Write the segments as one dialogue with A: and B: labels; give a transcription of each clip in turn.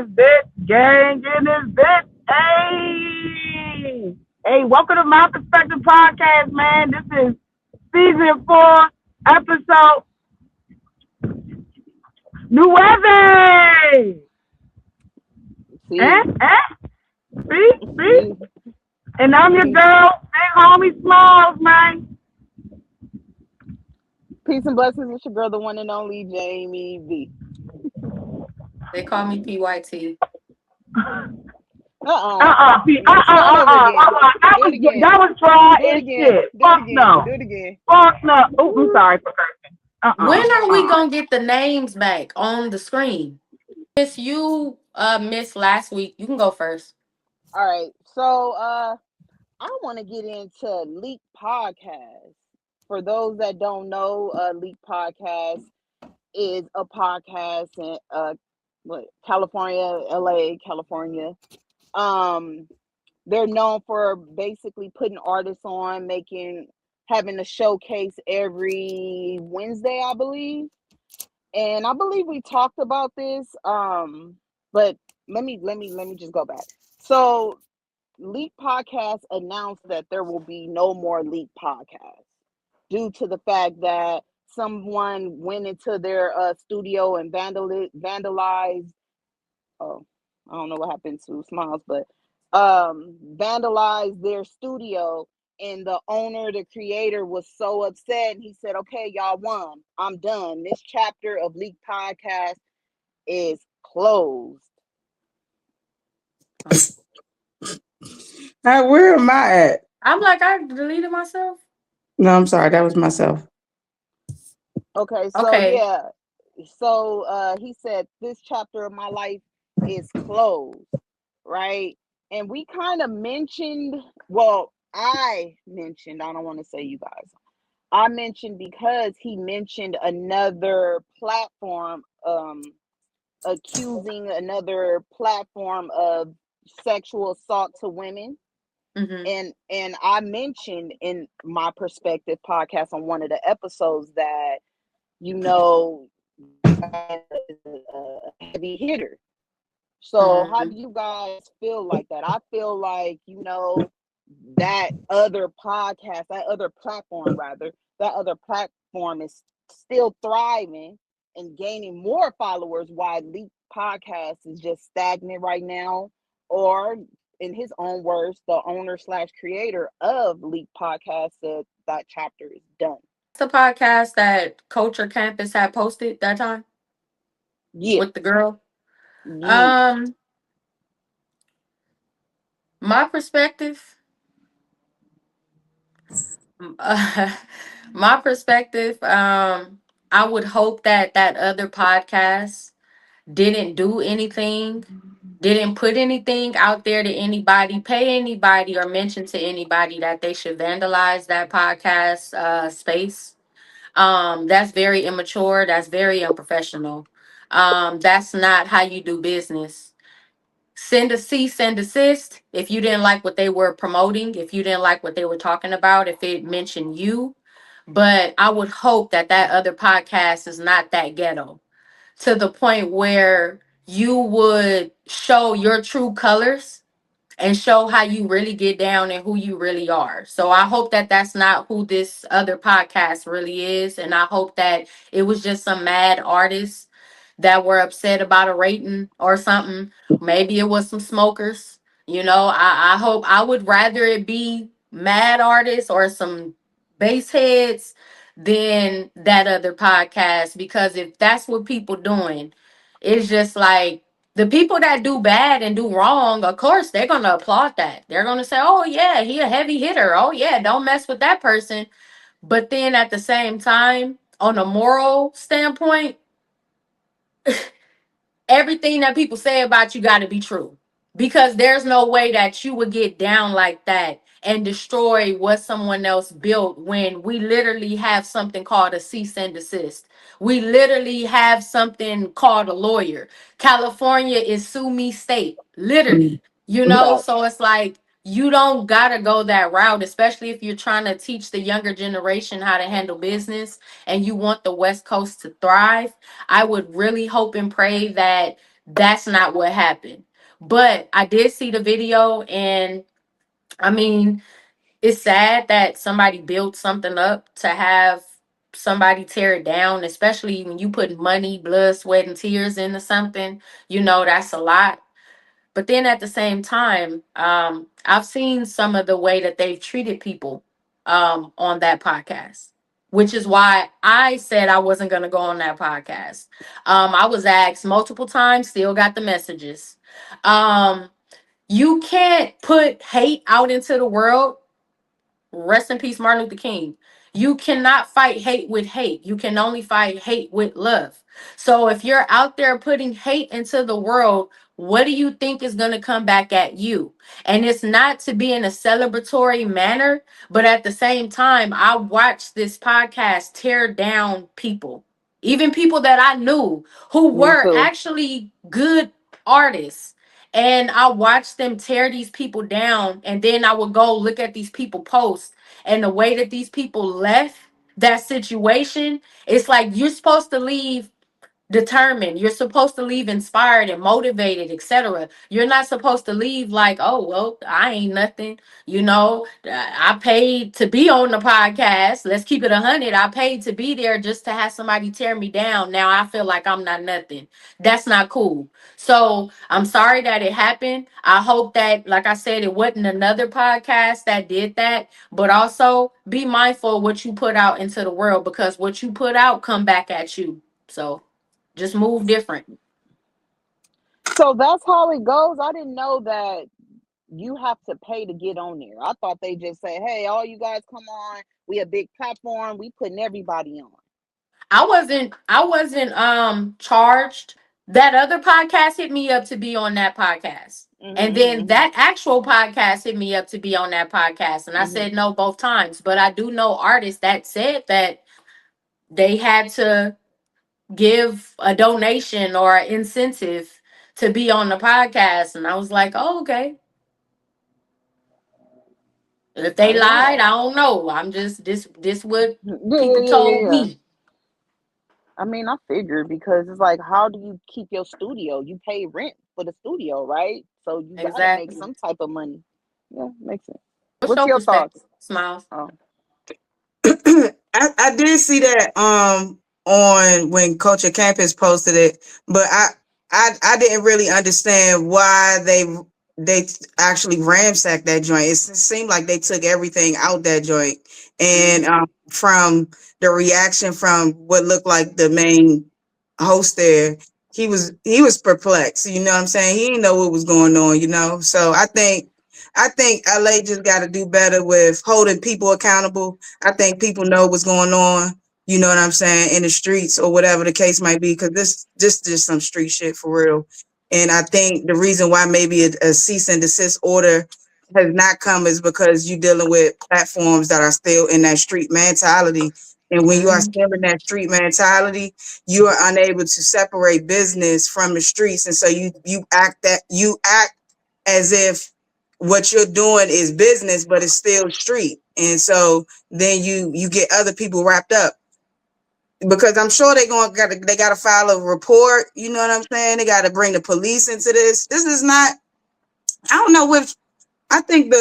A: Bit gang in this bit. Hey, welcome to my perspective podcast, man. This is season 4, episode Nueve.
B: See,
A: See?
B: see,
A: And I'm your
B: see.
A: girl, big homie Smalls, man.
B: Peace and blessings. It's your girl, the one and only Jamie V.
C: They call me PYT.
B: Start over again. Do it again.
A: That was dry
B: Do it
A: as
B: again.
A: shit.
B: Do it
A: Fuck
B: again.
A: no.
B: Do it again.
A: Fuck no. Oh, I'm sorry for cursing.
C: When are we gonna get the names back on the screen? Miss you missed last week. You can go first.
B: All right. So, I want to get into Leak Podcast. For those that don't know, Leak Podcast is a podcast in California, LA, California. Um, they're known for basically putting artists on, having a showcase every Wednesday, I believe. And I believe we talked about this. But let me just go back. So Leak Podcast announced that there will be no more Leak Podcasts due to the fact that someone went into their studio and vandalized. Oh, I don't know what happened to Smiles, but vandalized their studio, and the owner, the creator, was so upset, and he said, okay, y'all won, I'm done, this chapter of Leak Podcast is closed.
D: Where am I at?
C: I'm like, I deleted myself.
D: No, I'm sorry. That was myself.
B: Okay, so
C: Okay.
B: yeah, so he said this chapter of my life is closed, right? And we kind of mentioned, well, I mentioned, I don't want to say you guys, I mentioned because he mentioned another platform, accusing another platform of sexual assault to women.
C: Mm-hmm.
B: And I mentioned in my perspective podcast on one of the episodes that, that is a heavy hitter. So how do
C: Mm-hmm.
B: you guys feel like that? I feel like, that other podcast, that other platform rather, that other platform is still thriving and gaining more followers, while Leak Podcast is just stagnant right now. Or in his own words, the owner slash creator of Leak Podcast said that chapter is done.
C: It's the podcast that Culture Campus had posted that time
B: Yeah.
C: with the girl.
B: Yeah.
C: Um, my perspective. Uh, my perspective. I would hope that that other podcast didn't do anything, didn't put anything out there to anybody, pay anybody, or mention to anybody that they should vandalize that podcast space. That's very immature. That's very unprofessional. That's not how you do business. Send a cease and desist if you didn't like what they were promoting, if you didn't like what they were talking about, if it mentioned you. But I would hope that that other podcast is not that ghetto to the point where you would show your true colors and show how you really get down and who you really are. So I hope that that's not who this other podcast really is. And I hope that it was just some mad artists that were upset about a rating or something. Maybe it was some smokers. I hope, I would rather it be mad artists or some bass heads than that other podcast, because if that's what people doing, it's just like the people that do bad and do wrong, of course, they're going to applaud that. They're going to say, oh, yeah, he a heavy hitter. Oh, yeah, don't mess with that person. But then at the same time, on a moral standpoint, everything that people say about you got to be true, because there's no way that you would get down like that and destroy what someone else built when we literally have something called a cease and desist. We literally have something called a lawyer. California is sue me state, literally.
D: Right.
C: So it's like you don't gotta go that route, especially if you're trying to teach the younger generation how to handle business and you want the West Coast to thrive. I would really hope and pray that That's not what happened. But I did see the video, and I mean, it's sad that somebody built something up to have somebody tear it down, especially when you put money, blood, sweat, and tears into something. That's a lot. But then at the same time, I've seen some of the way that they've treated people on that podcast, which is why I said I wasn't going to go on that podcast. I was asked multiple times, still got the messages. Um, you can't put hate out into the world. Rest in peace, Martin Luther King. You cannot fight hate with hate. You can only fight hate with love. So if you're out there putting hate into the world, what do you think is going to come back at you? And it's not to be in a celebratory manner, but at the same time, I watched this podcast tear down people, even people that I knew who
B: Me
C: were
B: too.
C: actually good artists, and I watched them tear these people down. And then I would go look at these people posts, and the way that these people left that situation, it's like you're supposed to leave determined. You're supposed to leave inspired and motivated, etc. You're not supposed to leave like, oh, well, I ain't nothing. I paid to be on the podcast. Let's keep it 100. I paid to be there just to have somebody tear me down. Now I feel like I'm not nothing. That's not cool. So I'm sorry that it happened. I hope that, like I said, it wasn't another podcast that did that. But also be mindful of what you put out into the world, because what you put out come back at you. So just move different.
B: So that's how it goes. I didn't know that you have to pay to get on there. I thought they just say, "Hey, all you guys come on. We a big platform. We putting everybody on."
C: I wasn't charged. That other podcast hit me up to be on that podcast. And then
B: Mm-hmm,
C: that actual podcast hit me up to be on that podcast. And I
B: mm-hmm,
C: said no both times. But I do know artists that said that they had to give a donation or an incentive to be on the podcast. And I was like, oh, okay. If they
B: mm-hmm.
C: lied, I don't know. I'm just this what
B: Yeah, yeah,
C: people
B: yeah, yeah,
C: told
B: yeah.
C: me.
B: I mean, I figured because it's like, how do you keep your studio? You pay rent for the studio, right? So you got to make
C: Exactly.
B: some type of money. Yeah, makes sense.
C: What's
B: What's
C: your
B: your
C: perspective,
B: thoughts?
C: Smiles?
B: Oh,
D: I did see that on when Culture Campus posted it, but I didn't really understand why they actually ransacked that joint. It seemed like they took everything out that joint, and
B: mm-hmm.
D: from the reaction from what looked like the main host there, he was perplexed. You know what I'm saying? He didn't know what was going on. So I think LA just got to do better with holding people accountable. I think people know what's going on, you know what I'm saying, in the streets or whatever the case might be, because this just some street shit for real. And I think the reason why maybe a cease and desist order has not come is because you're dealing with platforms that are still in that street mentality. And when you are
C: Mm-hmm.
D: still in that street mentality, you are unable to separate business from the streets. And so you act as if what you're doing is business, but it's still street. And so then you get other people wrapped up, because I'm sure they gotta file a report. You know what I'm saying? They got to bring the police into this. This is not. I don't know which. I think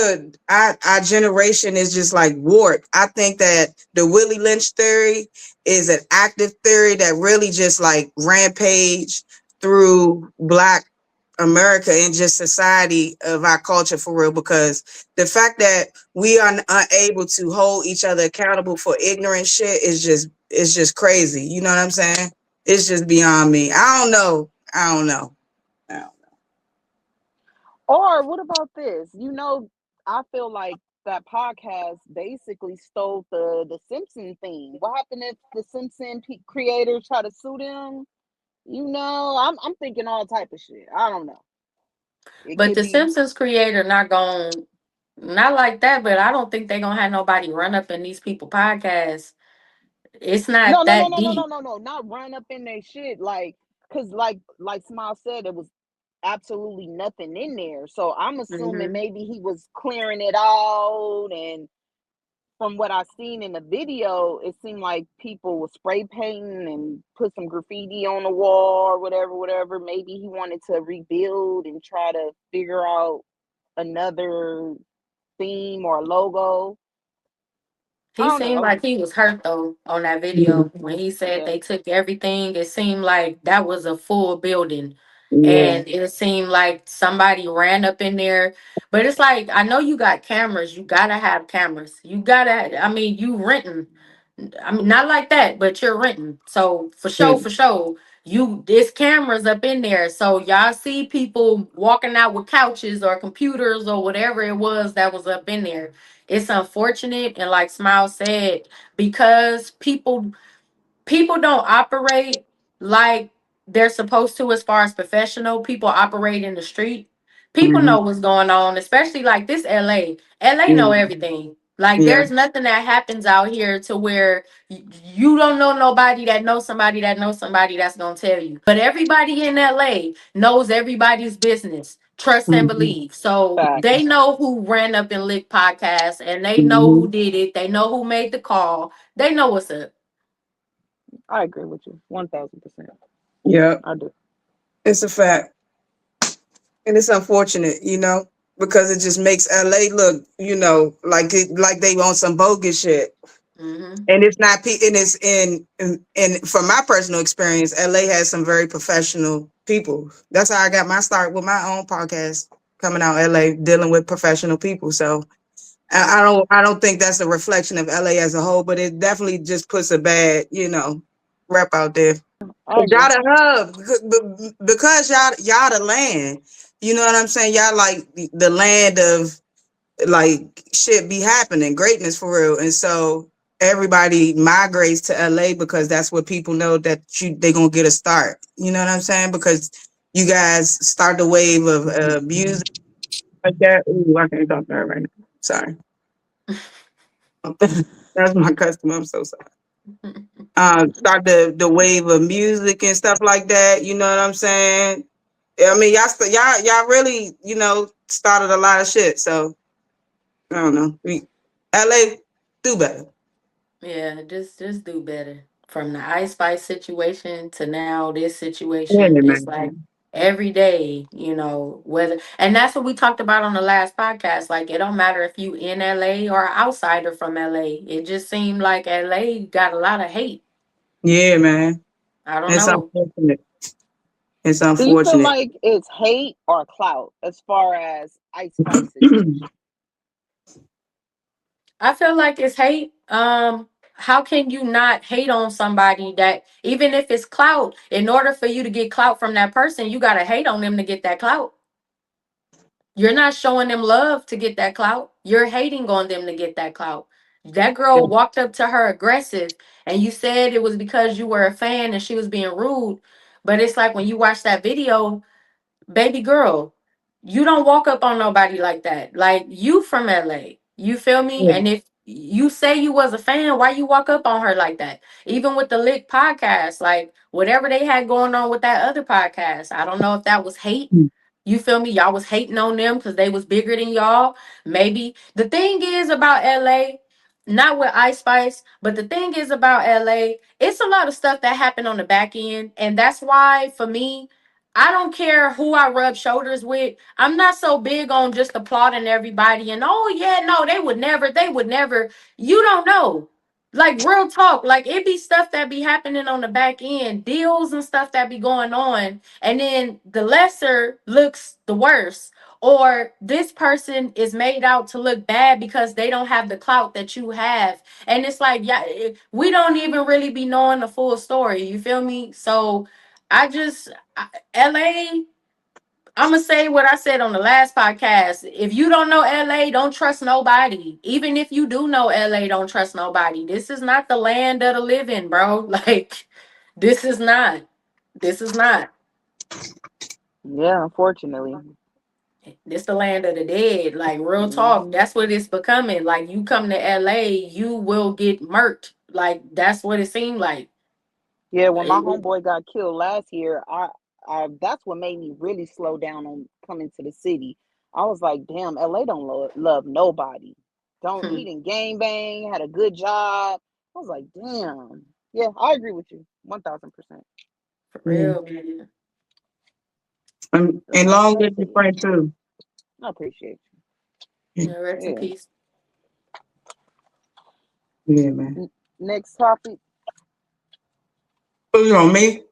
D: our generation is just like warped. I think that the Willie Lynch theory is an active theory that really just like rampage through Black America and just society of our culture for real. Because the fact that we are unable to hold each other accountable for ignorant shit is just crazy. You know what I'm saying? It's just beyond me. I don't know. I don't know. I don't
B: Or what about this? I feel like that podcast basically stole the Simpson theme. What happened if the Simpson creators try to sue them? I'm thinking all type of shit. I don't know. It
C: But
B: could
C: the
B: be.
C: Simpsons creator not like that, but I don't think they're gonna have nobody run up in these people podcasts. It's
B: No,
C: not
B: no, no,
C: that
B: no, no, no,
C: deep.
B: no, no. Not run up in their shit, cause like Smile said, it was absolutely nothing in there. So I'm assuming
C: Hmm.
B: maybe he was clearing it out and from what I seen in the video, it seemed like people were spray painting and put some graffiti on the wall or whatever, whatever. Maybe he wanted to rebuild and try to figure out another theme or logo. I
C: He
B: don't
C: seemed
B: know.
C: like he was hurt though on that
D: Yeah.
C: video when he said
B: Yeah.
C: they took everything. It seemed like that was a full building.
D: Yeah.
C: And it seemed like somebody ran up in there. But it's like, I know you got cameras. You gotta have cameras. You gotta, I mean, you renting. I mean, not like that, but you're renting. So for sure, you there's cameras up in there. So y'all see people walking out with couches or computers or whatever it was that was up in there. It's unfortunate, and like Smile said, because people don't operate like they're supposed to as far as professional people operate in the street. People
D: Mm-hmm.
C: know what's going on, especially like this LA know everything. Like
D: Yeah.
C: there's nothing that happens out here to where you don't know nobody that knows somebody that knows somebody that's going to tell you. But everybody in LA knows everybody's business. Trust and
D: Mm-hmm.
C: believe. So they
B: Facts.
C: know who ran up and licked podcast, and they know
D: Mm-hmm.
C: who did it. They know who made the call. They know what's up.
B: I agree with you 1000%.
D: Yeah.
B: I do.
D: It's a fact. And it's unfortunate, because it just makes LA look, like they on some bogus shit.
C: Hmm.
D: And it's not, and it's in from my personal experience, LA has some very professional people. That's how I got my start with my own podcast coming out LA, dealing with professional people. So I don't think that's a reflection of LA as a whole, but it definitely just puts a bad, rep out there.
B: I agree.
D: Y'all the hub because y'all the land. You know what I'm saying? Y'all like the land of like shit be happening, greatness for real. And so everybody migrates to LA because that's what people know that they gonna get a start. You know what I'm saying? Because you guys start the wave of music like that. Ooh, I can't talk to her right now. Sorry. That's my customer. I'm so sorry. Start the wave of music and stuff like that. You know what I'm saying? I mean, y'all really, started a lot of shit. So I don't know. LA do better.
C: Yeah, just do better. From the Ice Spice situation to now this
D: Yeah,
C: situation, it's like
D: man.
C: every day, whether and that's what we talked about on the last podcast. Like it don't matter if you in LA or outsider from LA. It just seemed like LA got a lot of hate.
D: Yeah, man.
C: I don't
D: It's
C: know.
D: unfortunate. It's
B: Do you feel
D: unfortunate.
B: like it's hate or clout as far as Ice Spice situation?
C: I feel like it's hate. How can you not hate on somebody that even if it's clout, in order for you to get clout from that person, you gotta hate on them to get that clout. You're not showing them love to get that clout. You're hating on them to get that clout. That girl walked up to her aggressive, and you said it was because you were a fan and she was being rude. But it's like when you watch that video, baby girl, you don't walk up on nobody like that. Like you from LA. You feel me?
D: Yeah.
C: And if you say you was a fan, why you walk up on her like that? Even with the Lick podcast, like whatever they had going on with that other podcast, I don't know if that was hate. You feel me? Y'all was hating on them because they was bigger than y'all. Maybe the thing is about LA, not with Ice Spice, but the thing is about LA, it's a lot of stuff that happened on the back end. And that's why for me, I don't care who I rub shoulders with. I'm not so big on just applauding everybody and oh yeah, no, they would never. You don't know. Like real talk, like it be stuff that be happening on the back end, deals and stuff that be going on, and then the lesser looks the worse. Or this person is made out to look bad because they don't have the clout that you have. And it's like, yeah, we don't even really be knowing the full story. You feel me? So I just LA, I'm gonna say what I said on the last podcast. If you don't know LA, don't trust nobody. Even if you do know LA, don't trust nobody. This is not the land of the living, bro. Like this is not. This is not.
B: Yeah, unfortunately.
C: This the land of the dead. Like real talk.
B: Hmm.
C: That's what it's becoming. Like you come to LA, you will get murked. Like that's what it seemed like.
B: Yeah, when my
C: It-
B: homeboy got killed last year, I that's what made me really slow down on coming to the city. I was like, damn, LA don't love nobody. don't
C: Hmm.
B: eat and gang bang, had a good job. I was like, damn. Yeah, I agree with you 1000%.
C: For
D: Yeah.
C: real, man.
D: And
B: So
D: long
B: that's
D: live your
B: it.
D: friend too.
B: I appreciate
C: Yeah, rest in
B: you.
C: peace.
D: Yeah, man.
B: Yeah. Next topic.
D: Who's on me?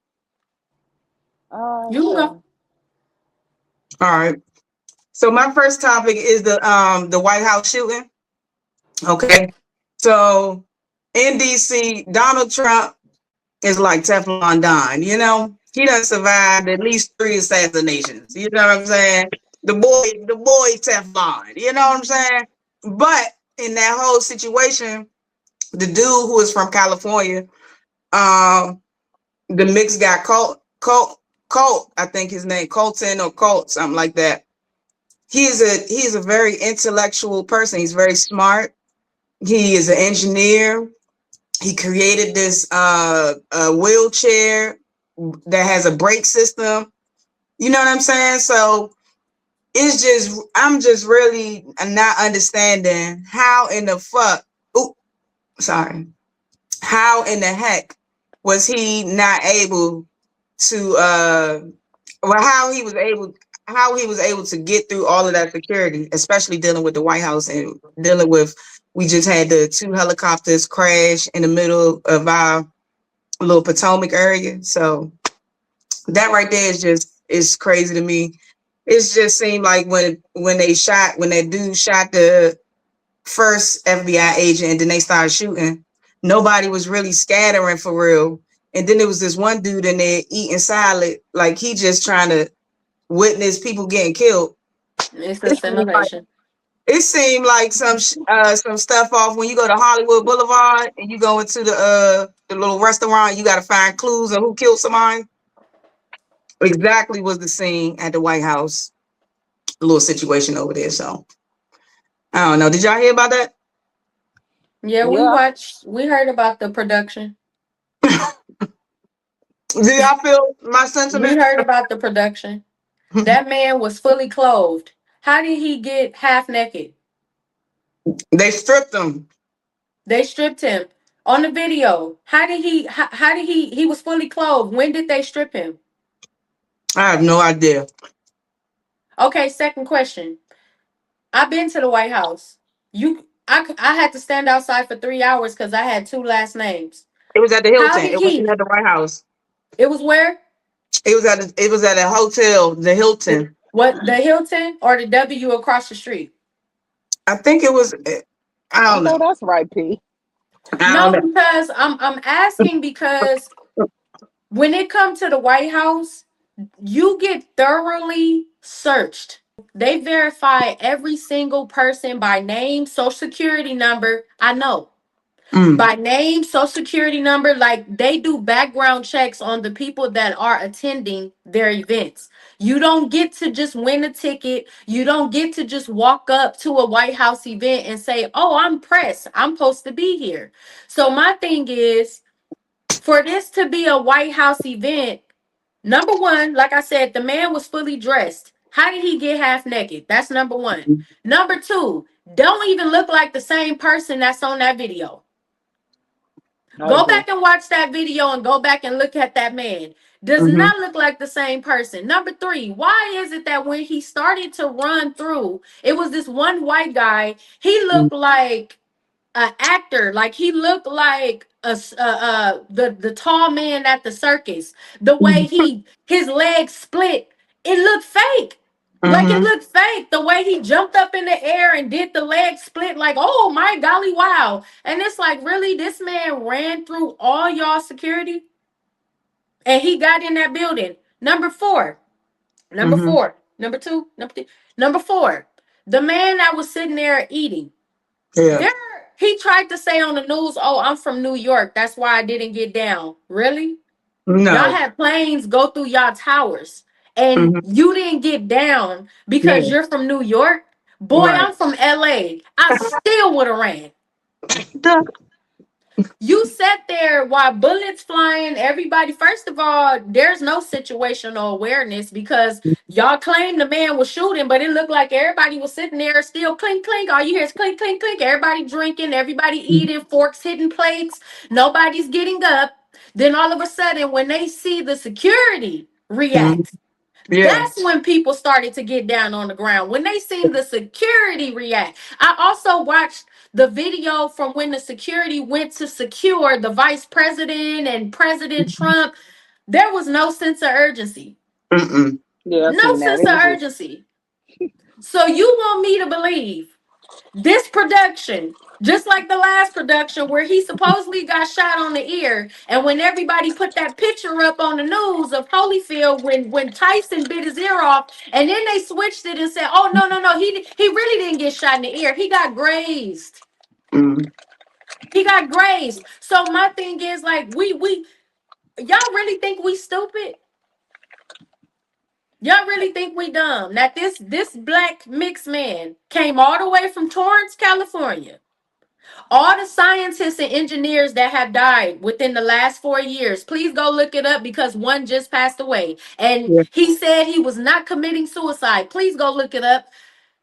C: You can
B: Yeah.
C: go.
D: All right. So my first topic is the White House shooting. Okay. So in DC, Donald Trump is like Teflon Don, you know? He done survived at least 3 assassinations. You know what I'm saying? The boy Teflon, you know what I'm saying? But in that whole situation, the dude who is from California, um, the mix got Colt, I think his name, Colton or Colt, something like that. He's a very intellectual person. He's very smart. He is an engineer. He created this a wheelchair that has a brake system. You know what I'm saying? So it's just I'm just really not understanding how in the fuck. Ooh, sorry. How in the heck was he not able to well how he was able to get through all of that security, especially dealing with the White House and dealing with we just had the 2 helicopters crash in the middle of our little Potomac area. So that right there is crazy to me. It's just seemed like when that dude shot the first FBI agent and then they started shooting, nobody was really scattering for real. And then there was this one dude in there eating salad, like he just trying to witness people getting killed.
C: It's a
D: It seemed like
C: simulation.
D: it seemed like some stuff off when you go to Hollywood Boulevard and you go into the little restaurant, you got to find clues of who killed somebody. Exactly was the scene at the White House, a little situation over there. So I don't know. Did y'all hear about that?
C: Yeah,
B: Yeah.
C: we heard about the production.
D: Did y'all feel my
C: We
D: sentiment?
C: heard about the production. That man was fully clothed. How did he get half naked?
D: They stripped them.
C: They stripped him on the video. How did he was fully clothed? When did they strip him?
D: I have no idea.
C: Okay, second question. I've been to the White House. I had to stand outside for 3 hours because I had two last names.
D: It was at the
C: How
D: Hilton.
C: did
D: It wasn't
C: he?
D: at the White House.
C: It was where?
D: It was at a hotel, the Hilton.
C: What, the Hilton or the W across the street?
D: I think it was. I
B: I
D: don't
B: know
D: know.
B: that's right, P.
D: I don't
C: No,
D: know.
C: because I'm asking because when it comes to the White House, you get thoroughly searched. They verify every single person by name, social security number. I know.
D: Mm,
C: By name, social security number, like they do background checks on the people that are attending their events. You don't get to just win a ticket. You don't get to just walk up to a White House event and say, "Oh, I'm pressed. I'm supposed to be here." So my thing is, for this to be a White House event, number one, like I said, the man was fully dressed. How did he get half naked? That's number one. Number two, don't even look like the same person that's on that video.
B: I
C: Go
B: agree.
C: back and watch that video and go back and look at that man. Does
D: mm-hmm,
C: not look like the same person. Number three, why is it that when he started to run through, it was this one white guy, he looked like an actor, like he looked like the tall man at the circus. The way his legs split, it looked fake. Like it
D: mm-hmm,
C: looked fake. The way he jumped up in the air and did the leg split, like, oh my golly, wow. And it's like, really, this man ran through all y'all security and he got in that building. Number four, number
D: mm-hmm.
C: four, number two, number three, number four. The man that was sitting there eating.
D: Yeah.
C: There, he tried to say on the news, "Oh, I'm from New York. That's why I didn't get down." Really? Y'all
D: No.
C: had planes go through y'all towers, and
D: Mm-hmm.
C: you didn't get down because
D: Yeah.
C: you're from New York. Boy,
D: Right.
C: I'm from LA. I still would have ran.
D: Duh.
C: You sat there while bullets flying, everybody. First of all, there's no situational awareness because y'all claim the man was shooting, but it looked like everybody was sitting there still clink clink. All you hear is clink clink clink. Everybody drinking, everybody eating, forks hitting plates. Nobody's getting up. Then all of a sudden, when they see the security
D: Mhm.
C: react,
D: Yeah.
C: that's when people started to get down on the ground. When they seen the security react. I also watched the video from when the security went to secure the vice president and President Trump. There was no sense of urgency.
D: Mm-mm.
B: Yeah, I
C: No
B: seen that.
C: sense
B: It
C: of
B: was just
C: urgency. So you want me to believe this production, just like the last production where he supposedly got shot on the ear, and when everybody put that picture up on the news of Holyfield when Tyson bit his ear off, and then they switched it and said, "Oh no, he really didn't get shot in the ear. He got grazed.
D: Mm.
C: He got grazed." So my thing is like we y'all really think we stupid? Y'all really think we dumb? That this black mixed man came all the way from Torrance, California. All the scientists and engineers that have died within the last 4 years, please go look it up because one just passed away. And
D: Yeah.
C: he said he was not committing suicide. Please go look it up.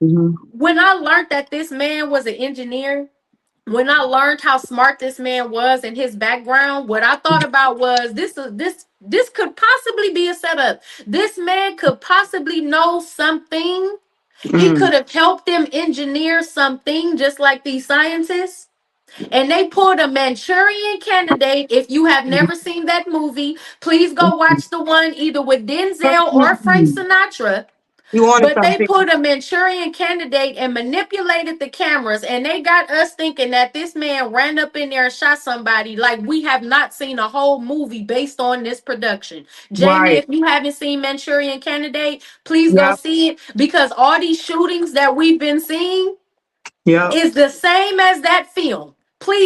D: Mhm.
C: When I learned that this man was an engineer, when I learned how smart this man was and his background, what I thought about was this could possibly be a setup. This man could possibly know something. He
D: Mm.
C: could have helped them engineer something just like these scientists, and they pulled a Manchurian Candidate. If you have never seen that movie, please go watch the one either with Denzel or Frank
D: Mm.
C: Sinatra.
D: You wanted
C: But they
D: something.
C: put a Manchurian Candidate and manipulated the cameras, and they got us thinking that this man ran up in there and shot somebody. Like we have not seen a whole movie based on this production. Jamie,
D: Right.
C: if you haven't seen Manchurian Candidate, please go
D: Yep.
C: see it because all these shootings that we've been seeing
D: Yep.
C: is the same as that film.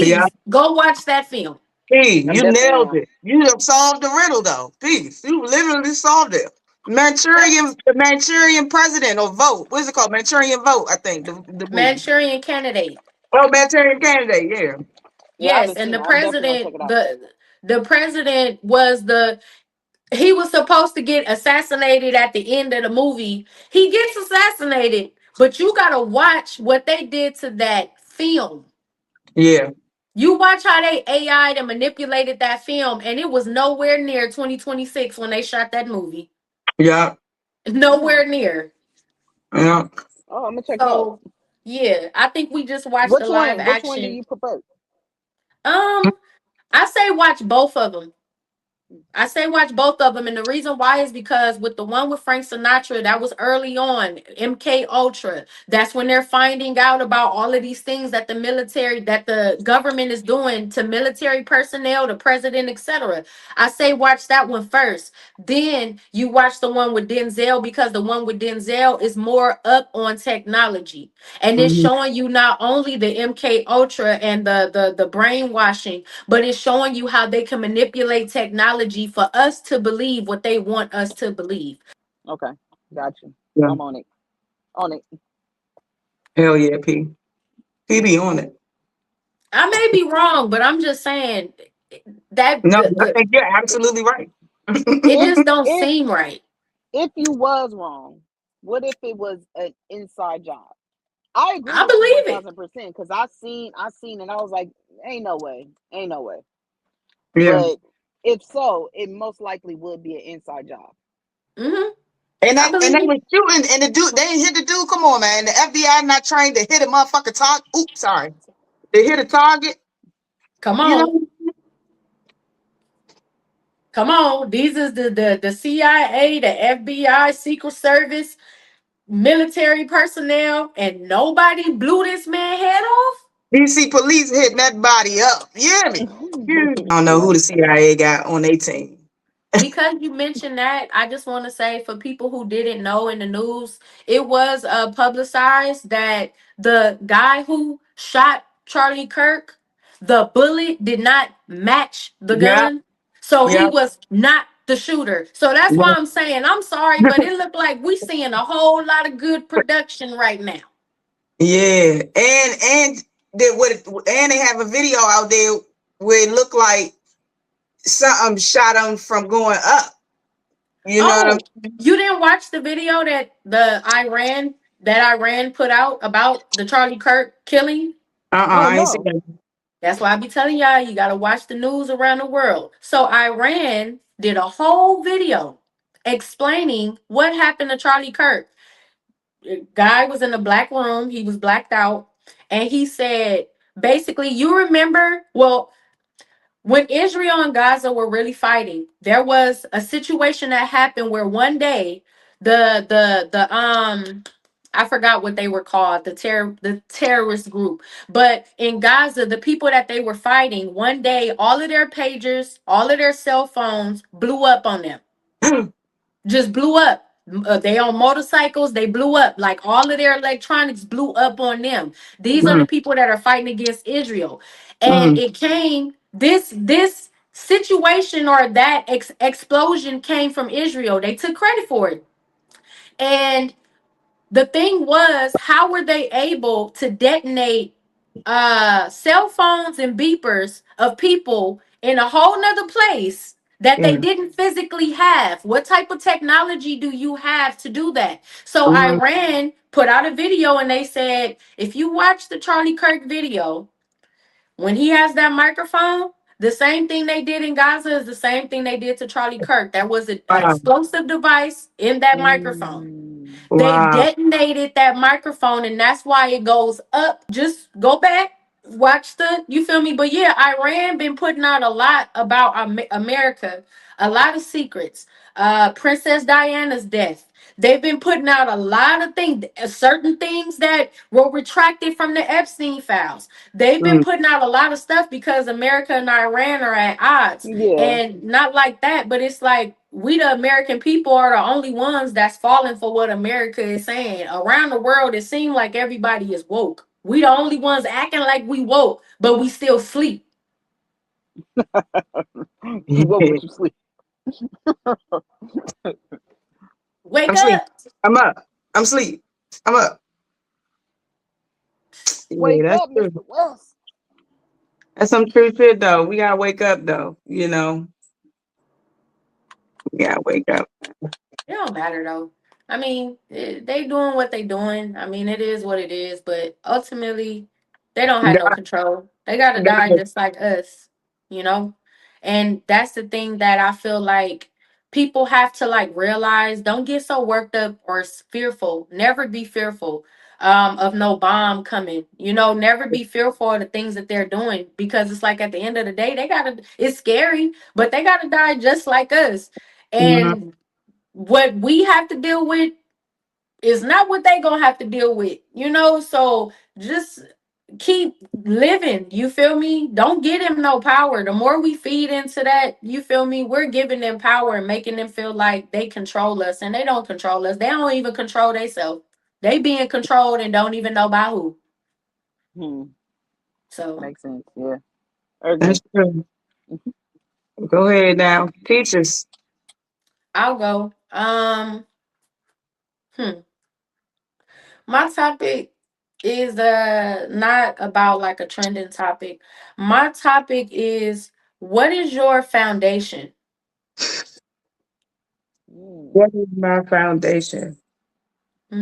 D: Yep.
C: Please go watch that film.
D: P,
B: I
D: you
B: definitely
D: nailed
B: am.
D: it. You have solved the riddle though. Peace. You literally solved it. The Manchurian president or vote. What's it called? Manchurian vote, I think. The movie.
C: Manchurian Candidate.
D: Oh, Manchurian candidate, yeah.
B: Yeah, I
C: Yes,
B: haven't
C: and
B: seen
C: the
B: it. I'm definitely gonna check
C: president,
B: it out.
C: the president was the he was supposed to get assassinated at the end of the movie. He gets assassinated, but you gotta watch what they did to that film.
D: Yeah.
C: You watch how they AI'd and manipulated that film, and it was nowhere near 2026 when they shot that movie.
D: Yeah.
B: Mm.
C: Nowhere near.
D: Yeah.
B: Oh, I'm gonna check it out.
C: So yeah, I think we just watched the live
B: Which one do
C: action.
B: you prefer?
C: Um, I say watch both of them. I say watch both of them, and the reason why is because with the one with Frank Sinatra, that was early on, MK Ultra. That's when they're finding out about all of these things that the military, that the government is doing to military personnel, the president, etc. I say watch that one first. Then you watch the one with Denzel because the one with Denzel is more up on technology, and it's
D: Mhm.
C: showing you not only the MK Ultra and the brainwashing, but it's showing you how they can manipulate technology for us to believe what they want us to believe.
B: Okay, got you.
D: Yeah.
B: I'm on it. On it.
D: Hell yeah, P. P be on it.
C: I may be wrong, but I'm just saying that
D: No, I
C: the
D: think you're absolutely right.
C: it
B: If
C: just don't
B: if
C: seem right.
B: if you was wrong, what if it was an inside job? I agree
C: I
B: with you one
C: believe it.
B: thousand percent because I seen and I was like, ain't no way, ain't no way.
D: Yeah.
B: But if so, it most likely would be an inside job.
C: Hmm.
D: And
C: I
D: they
C: believe it.
D: was shooting and the dude they ain't hit the dude. Come on, man. The FBI not trained to hit a motherfucker target. Oops, sorry. They hit a target.
C: Come
D: You
C: on.
D: know?
C: Come on. These is the CIA, the FBI, Secret Service, military personnel, and nobody blew this man head off.
D: DC police hitting that body up. You hear me? I don't know
B: Yep.
D: who the CIA got on their team.
C: Because you mentioned that, I just want to say for people who didn't know in the news, it was publicized that the guy who shot Charlie Kirk, the bullet did not match the
D: Yeah,
C: gun. So he
D: yeah,
C: was not the shooter. So that's why
D: yeah.
C: I'm saying I'm sorry, but it looked like we seeing a whole lot of good production right now.
D: Yeah. And they what and they have a video out there. where it looked like something shot him from going up. You know what
C: Oh, you didn't watch the video that Iran put out about the Charlie Kirk killing?
B: Oh
D: I ain't seen
B: no.
D: that.
C: That's why I be telling y'all you gotta watch the news around the world. So Iran did a whole video explaining what happened to Charlie Kirk. Guy was in a black room, he was blacked out, and he said basically, you remember, well, when Israel and Gaza were really fighting, there was a situation that happened where one day the I forgot what they were called, the terrorist group. But in Gaza, the people that they were fighting, one day all of their pagers, all of their cell phones blew up on them. Just blew up. They on motorcycles, they blew up. Like all of their electronics blew up on them. These are the people that are fighting against Israel. And it came this situation or that explosion came from Israel. They took credit for it. And the thing was, how were they able to detonate cell phones and beepers of people in a whole nother place that they
D: Yeah.
C: didn't physically have? What type of technology do you have to do that? So
D: Mhm.
C: Iran put out a video and they said, if you watch the Charlie Kirk video, when he has that microphone, the same thing they did in Gaza is the same thing they did to Charlie Kirk. That was an
D: Wow.
C: explosive device in that microphone.
B: Mm.
C: They
D: Wow.
C: detonated that microphone, and that's why it goes up. Just go back, watch you feel me? But yeah, Iran been putting out a lot about America, a lot of secrets. Princess Diana's death. They've been putting out a lot of things, certain things that were retracted from the Epstein files. They've been
D: Mm.
C: putting out a lot of stuff because America and Iran are at odds.
B: Yeah.
C: And not like that, but it's like we, the American people, are the only ones that's falling for what America is saying. Around the world, it seems like everybody is woke. We the only ones acting like we woke, but we still sleep.
B: You woke, but you sleep.
C: Wake
D: I'm asleep.
C: up.
D: I'm up. I'm asleep. I'm up. Yeah,
B: Wake
D: that's
B: up,
D: true.
B: Mr. West.
D: That's some true shit though. We gotta wake up though. We gotta wake up.
C: It don't matter though. I mean, they doing what they doing. I mean, it is what it is. But ultimately, they don't have no
D: God,
C: control. They gotta die
D: God,
C: just like us, you know. And that's the thing that I feel like people have to like realize. Don't get so worked up or fearful. Never be fearful of no bomb coming. You know, never be fearful of the things that they're doing because it's like at the end of the day, they gotta. It's scary, but they gotta die just like us.
D: mhm.
C: And what we have to deal with is not what they gonna have to deal with, you know. So just keep living, you feel me? Don't give them no power. The more we feed into that, you feel me, we're giving them power and making them feel like they control us, and they don't control us. They don't even control themselves. They being controlled and don't even know by who.
B: Hmm.
C: So
B: Makes sense. Yeah. I agree.
D: That's true. Go ahead now. Teach us.
C: I'll go. Hmm. My topic is not about like a trending topic. My topic is, what is your foundation?
B: Mm.
D: What is my foundation?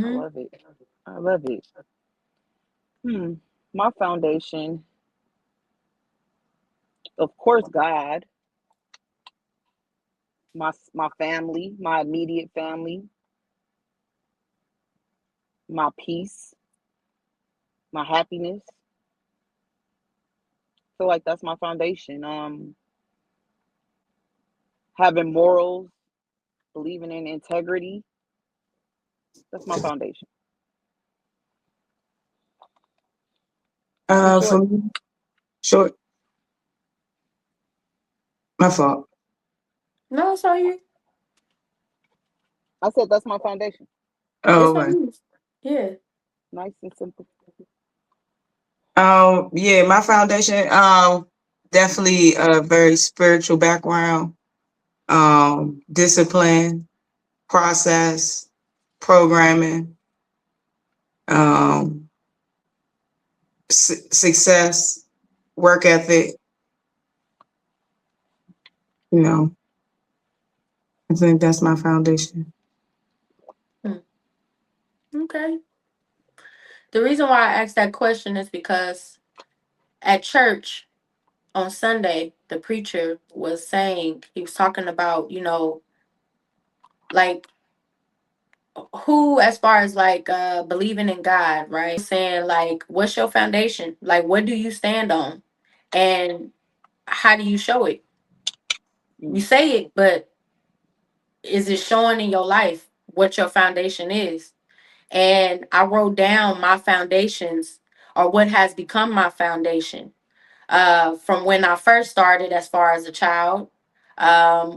B: I
C: Hmm.
B: love it. I love it. Hmm. My foundation, of course, God. My family, my immediate family, my peace, my happiness. Feel like that's my foundation. Having morals, believing in integrity. That's my foundation. In
D: For
B: short,
D: me, short. My fault.
C: No, it's on you.
B: I said that's my foundation.
D: Oh,
C: It's on
D: okay.
C: you. Yeah.
B: Nice and simple.
D: Yeah, my foundation. Definitely a very spiritual background. Discipline, process, programming, um, success, work ethic, You know, I think that's my foundation.
C: Hmm. Okay. The reason why I asked that question is because at church on Sunday, the preacher was saying, he was talking about, like who, as far as like believing in God, right? Saying like, what's your foundation? Like, what do you stand on? And how do you show it? You
B: Mm.
C: say it, but is it showing in your life what your foundation is? And I wrote down my foundations, or what has become my foundation, from when I first started as far as a child,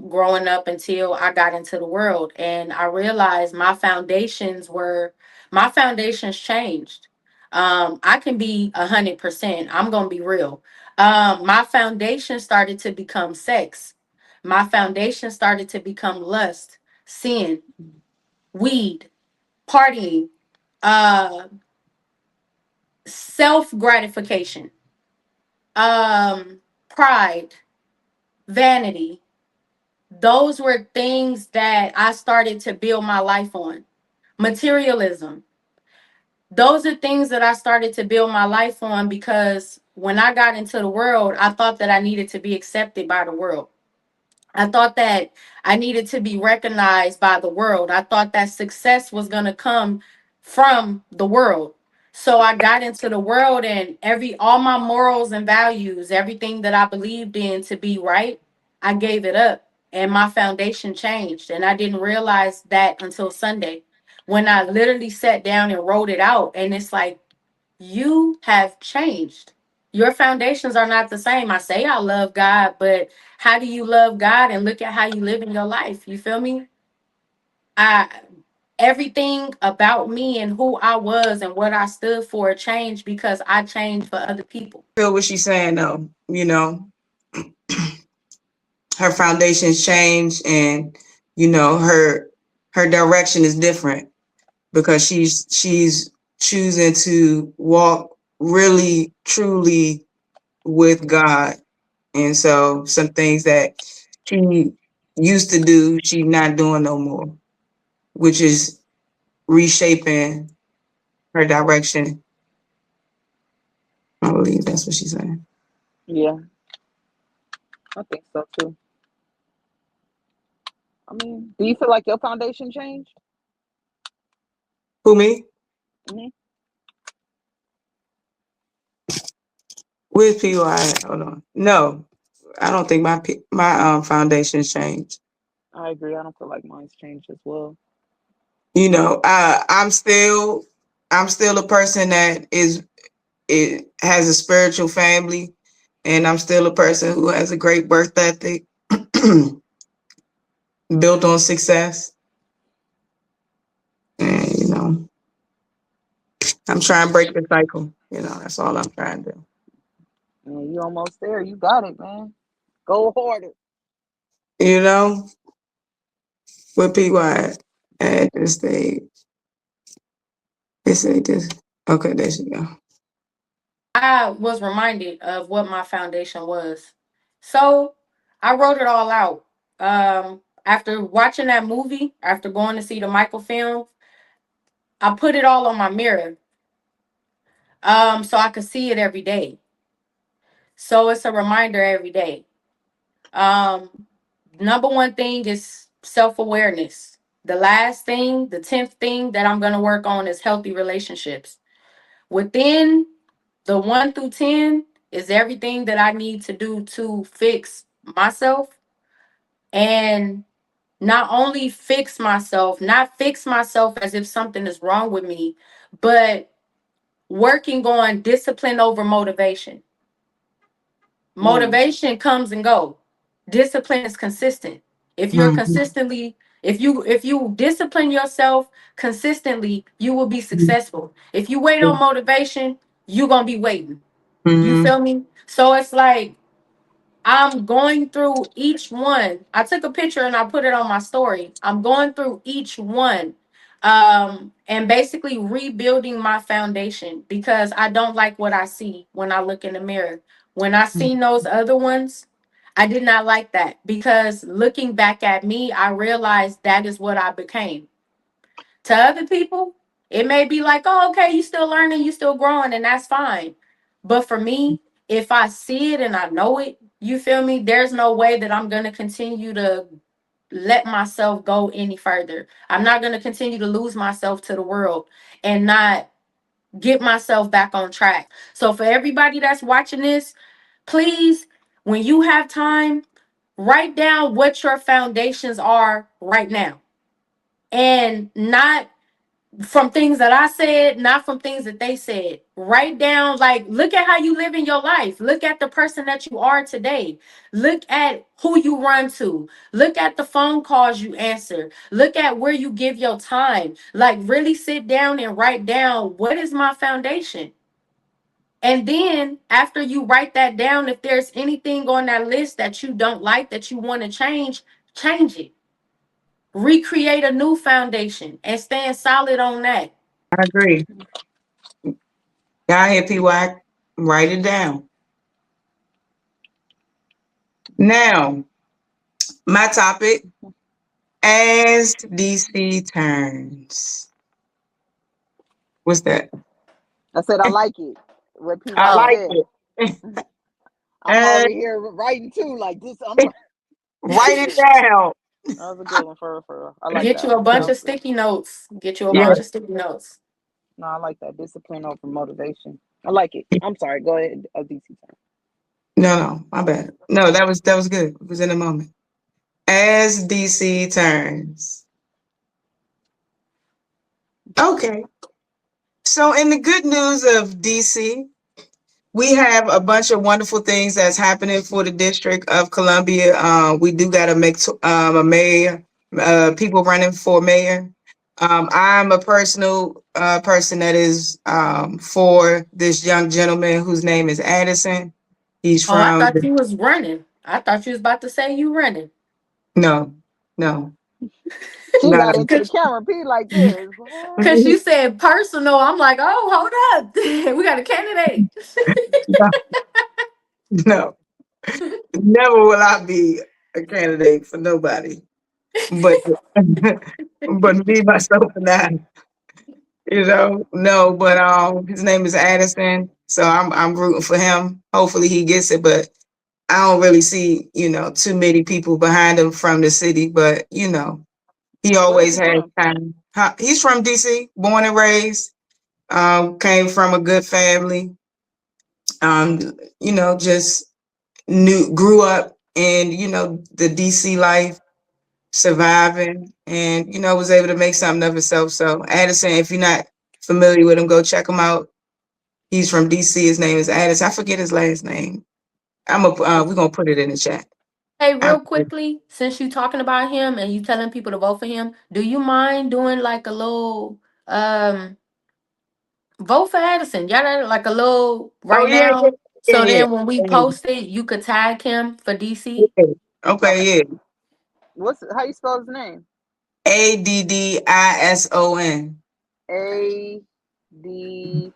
C: growing up until I got into the world. And I realized my foundations changed. I can be 100%. I'm going to be real. My foundation started to become sex. My foundation started to become lust, sin, weed, partying, uh, self gratification, pride, vanity. Those were things that I started to build my life on. Materialism. Those are things that I started to build my life on because when I got into the world, I thought that I needed to be accepted by the world. I thought that I needed to be recognized by the world. I thought that success was going to come from the world. So I got into the world, and all my morals and values, everything that I believed in to be right, I gave it up, and my foundation changed. And I didn't realize that until Sunday when I literally sat down and wrote it out. And it's like, you have changed. Your foundations are not the same. I say I love God, but how do you love God and look at how you live in your life? You feel me? I Everything about me and who I was and what I stood for changed because I changed for other people.
D: Feel what she's saying though. You know, her foundation's changed, and her direction is different because she's choosing to walk really truly with God. And so some things that she used to do, she's not doing no more, which is reshaping her direction. I believe that's what she's saying.
B: Yeah, I think so too. I mean, do you feel like your foundation changed?
D: Who, me?
B: Hmm.
D: With PY? Hold on. No, I don't think my foundation's changed.
B: I agree. I don't feel like mine's changed as well.
D: I'm still a person that it has a spiritual family, and I'm still a person who has a great work ethic built on success. And I'm trying to break the cycle. That's all I'm trying to do.
B: Man, you almost there. You got it, man. Go harder.
D: You know, with PY at this stage, they say this. Okay, there she go.
C: I was reminded of what my foundation was. So I wrote it all out. After watching that movie, after going to see the Michael film, I put it all on my mirror, so I could see it every day. So it's a reminder every day. Um, Number one thing is self awareness. The last thing, the 10th thing that I'm going to work on is healthy relationships. Within the 1 through 10 is everything that I need to do to fix myself, and not only not fix myself as if something is wrong with me, but working on discipline over motivation.
B: Mm,
C: Motivation comes and go. Discipline is consistent. If you're
D: Mhm,
C: consistently, if you discipline yourself consistently, you will be successful. If you wait on motivation, you're gonna be waiting. You
D: mhm,
C: feel me? So it's like I'm going through each one. I took a picture and I put it on my story. I'm going through each one, and basically rebuilding my foundation because I don't like what I see when I look in the mirror. When I seen those other ones, I did not like that because looking back at me, I realized that is what I became. To other people, it may be like, oh, okay, you still learning, you still growing, and that's fine. But for me, if I see it and I know it, you feel me? There's no way that I'm going to continue to let myself go any further. I'm not going to continue to lose myself to the world and not get myself back on track. So for everybody that's watching this, please, when you have time, write down what your foundations are right now. And not from things that I said, not from things that they said. Write down, like, look at how you live in your life. Look at the person that you are today. Look at who you run to. Look at the phone calls you answer. Look at where you give your time. Like, really sit down and write down, what is my foundation? And then after you write that down, if there's anything on that list that you don't like, that you want to change, change it. Recreate a new foundation and stand solid on that.
D: I agree. Y'all hear PY? Write it down. Now, my topic, as DC turns. What's that?
B: I said I like it. What
D: I
B: PY
C: Oh,
D: like
B: said.
D: it.
B: I'm
D: And
B: over here writing too, like this.
D: write it down.
B: That was a good one for real. I like
C: get you
B: that
C: a
B: one. That
C: bunch
B: was
C: of
B: good.
C: sticky notes. Get you a
B: No,
D: Yeah.
C: bunch of sticky notes.
B: no, I like that discipline over motivation. I like it. I'm sorry. Go ahead, DC.
D: No, my bad. No, that was good. It was in the moment. As DC turns. Okay. So in the good news of DC, we have a bunch of wonderful things that's happening for the District of Columbia. We do got to make a mayor, people running for mayor. I'm a personal person that is for this young gentleman whose name is Addison. He's
C: Oh, I
D: from
C: thought you was running. I thought you was about to say you running.
D: no, no,
B: She
D: not.
B: ran into the camera, P like this. What?
C: Cause you said personal. I'm like, oh, hold up. We got a candidate.
D: No, never will I be a candidate for nobody. But but me myself and I, no. But his name is Addison, so I'm rooting for him. Hopefully he gets it, but I don't really see too many people behind him from the city. But he
B: Where's
D: always
B: he
D: has
B: from?
D: time. He's from DC, born and raised. Came from a good family. Um, just grew up in the DC life, surviving, and was able to make something of himself. So Addison, if you're not familiar with him, go check him out. He's from DC. His name is Addison. I forget his last name. We're gonna put it in the chat.
C: Hey,
D: I,
C: real quickly, since you talking about him and you telling people to vote for him, do you mind doing like a little vote for Addison? Y'all like a little
D: oh
C: right
D: yeah,
C: now. So
D: yeah,
C: then when we
D: yeah,
C: post it, you could tag him for DC.
D: yeah.
B: Okay.
D: Okay, yeah.
B: What's how you spell his name?
D: Addison.
B: A D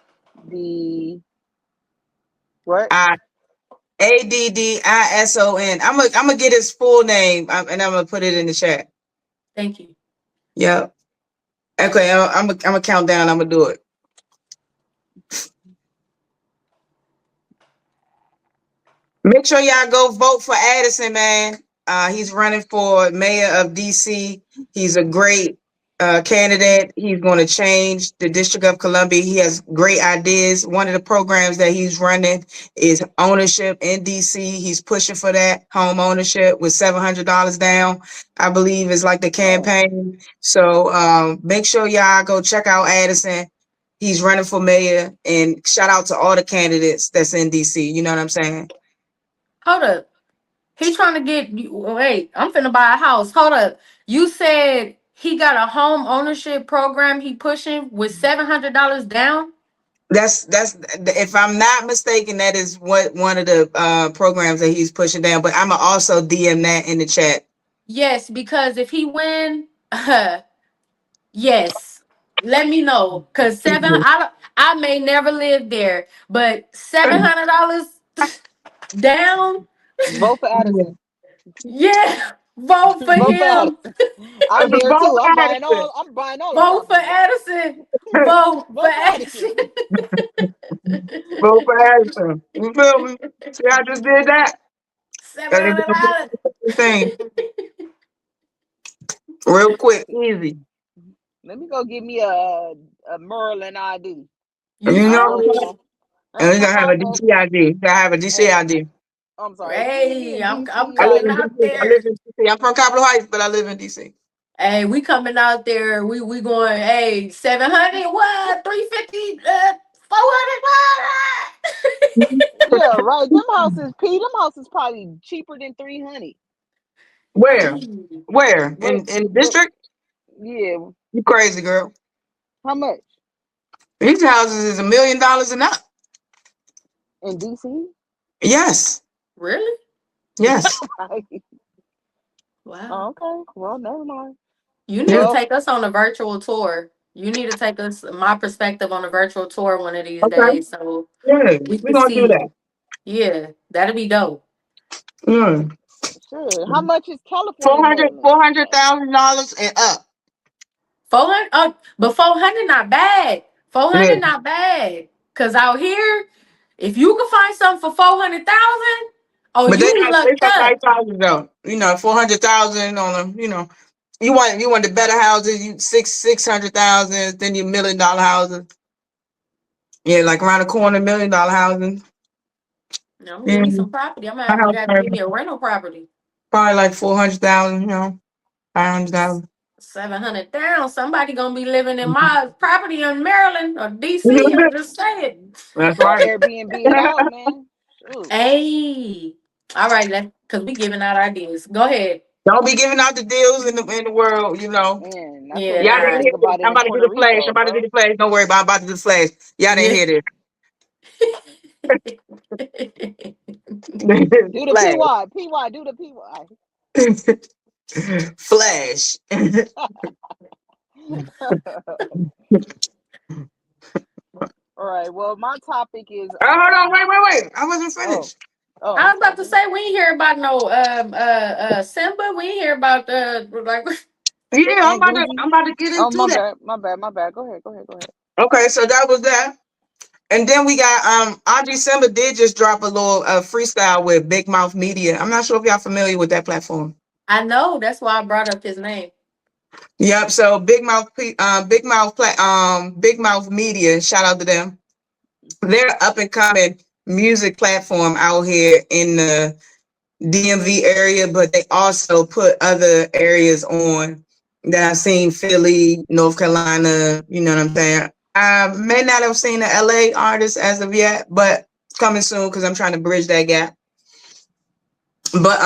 B: D what?
D: I Addison. I'm gonna get his full name, and I'm gonna put it in the chat.
C: Thank you.
D: Yep. Okay, I'm gonna count down. I'm gonna do it. Make sure y'all go vote for Addison, man. He's running for mayor of DC. He's a great candidate. He's going to change the District of Columbia. He has great ideas. One of the programs that he's running is ownership in DC. He's pushing for that home ownership with $700 down, I believe, is like the
B: Oh,
D: campaign. So make sure y'all go check out Addison. He's running for mayor, and shout out to all the candidates that's in DC. You know what I'm saying?
C: Hold up. He trying to get you. Wait, I'm finna buy a house. Hold up. You said he got a home ownership program he pushing with $700 down.
D: That's if I'm not mistaken, that is what one of the programs that he's pushing down. But I'm gonna also DM that in the chat.
C: Yes, because if he win, yes, let me know. Cause I may never live there, but $700 down.
B: Vote for Addison.
C: Yeah, vote for
B: Vote for
C: him.
B: Addison. I'm there
D: Vote
B: too.
D: for Addison.
B: I'm buying all the
C: Vote for
B: property.
C: Addison. Vote for
B: Vote for
C: Addison.
B: Addison.
D: Vote for Addison. You feel me? See, I just did that.
C: Seven
D: That is
C: hundred
D: the
C: dollars.
D: thing. Real quick, easy.
B: Let me go get me a Merlin ID.
C: You
D: You know,
C: do.
D: and you gotta have a
B: Vote.
D: DC ID. You gotta have a DC
B: Hey,
D: ID.
B: I'm sorry. Give me
C: Hey,
B: a
C: I'm
B: DC
D: I live
C: coming
D: in
B: ID.
C: out
D: DC. I live
C: there.
D: in DC. I'm from Capitol Heights, but I live in DC.
C: Hey, we coming out there. We going. Hey, 700. What? 350. 400.
B: Yeah, right. Them houses probably cheaper than 300.
D: Where?
C: Gee,
D: Where?
B: What?
D: In the
B: What?
D: district?
B: Yeah.
D: You crazy girl.
B: How much
D: These houses is $1 million and up.
B: in DC?
D: Yes.
C: really?
D: Yes.
C: Wow.
B: Oh, okay. Well, never mind.
C: You need to
D: Yeah.
B: Well,
C: take us on a virtual tour. You need to take us my perspective on a virtual tour one of these
D: Okay.
C: days, so
D: Yeah.
C: we
D: We're
C: can
D: gonna do
C: see.
D: that.
C: Yeah, that'd be dope.
D: Yeah.
B: sure. How much is
D: Four
B: California
D: hundred
B: Maryland?
D: four hundred thousand dollars and up.
C: 400. Oh, but 400 not bad.
D: Yeah.
C: 400 not bad. Cause out here, if you can find something for 400,000, oh,
D: But
C: you
D: they
C: lucked
D: got nice
C: up.
D: houses though. 400,000 on them. You want the better houses. You 600,000. Then you $1 million houses. Yeah, like around the corner, $1 million houses.
C: I'm gonna give
D: Yeah,
C: me some property. I'm gonna
D: my
C: have to
D: house
C: have to give
D: probably
C: me a rental property.
D: probably like 400,000. 500,000.
C: 700 down. Somebody gonna be living in my property in Maryland or DC. I'm just saying.
D: That's
B: Or
D: right.
B: Airbnb it out, man. Shoot.
C: Hey. All right, let's cause we giving out ideas. Go ahead.
D: Don't be giving out the deals in the world.
B: Man, that's what
C: Yeah,
D: Y'all
B: they
D: didn't
C: nah.
D: hear
B: think
D: this.
B: about it
D: I'm
B: in
D: about to do
B: Puerto
D: the flash. I'm
B: Rico,
D: about to do
B: bro.
D: the flash. Don't worry about. I'm about to do the flash. Y'all didn't
C: Yeah.
D: hear this.
B: Do the
D: Flash.
B: PY. PY, do the PY.
D: Flash.
B: All right. Well, my topic is
D: Hold on. Wait. I wasn't
B: oh,
D: finished.
C: I
B: I'm
C: was about
B: sorry.
C: to
B: Go ahead.
C: say we ain't hear about no Simba. We ain't hear about like
D: Yeah, I'm
B: And
D: about to.
B: Gucci.
D: I'm about to get
B: Oh,
D: into
B: my
D: that.
B: bad. My bad. My bad. Go ahead. Go ahead. Go ahead.
D: Okay, so that was that. And then we got Audrey Simba did just drop a little freestyle with Big Mouth Media. I'm not sure if y'all familiar with that platform.
C: I know. That's why I brought up his name.
D: Yep. So Big Mouth Media. Shout out to them. They're up and coming music platform out here in the DMV area, but they also put other areas on that I've seen: Philly, North Carolina. You know what I'm saying? I may not have seen the LA artist as of yet, but coming soon because I'm trying to bridge that gap. But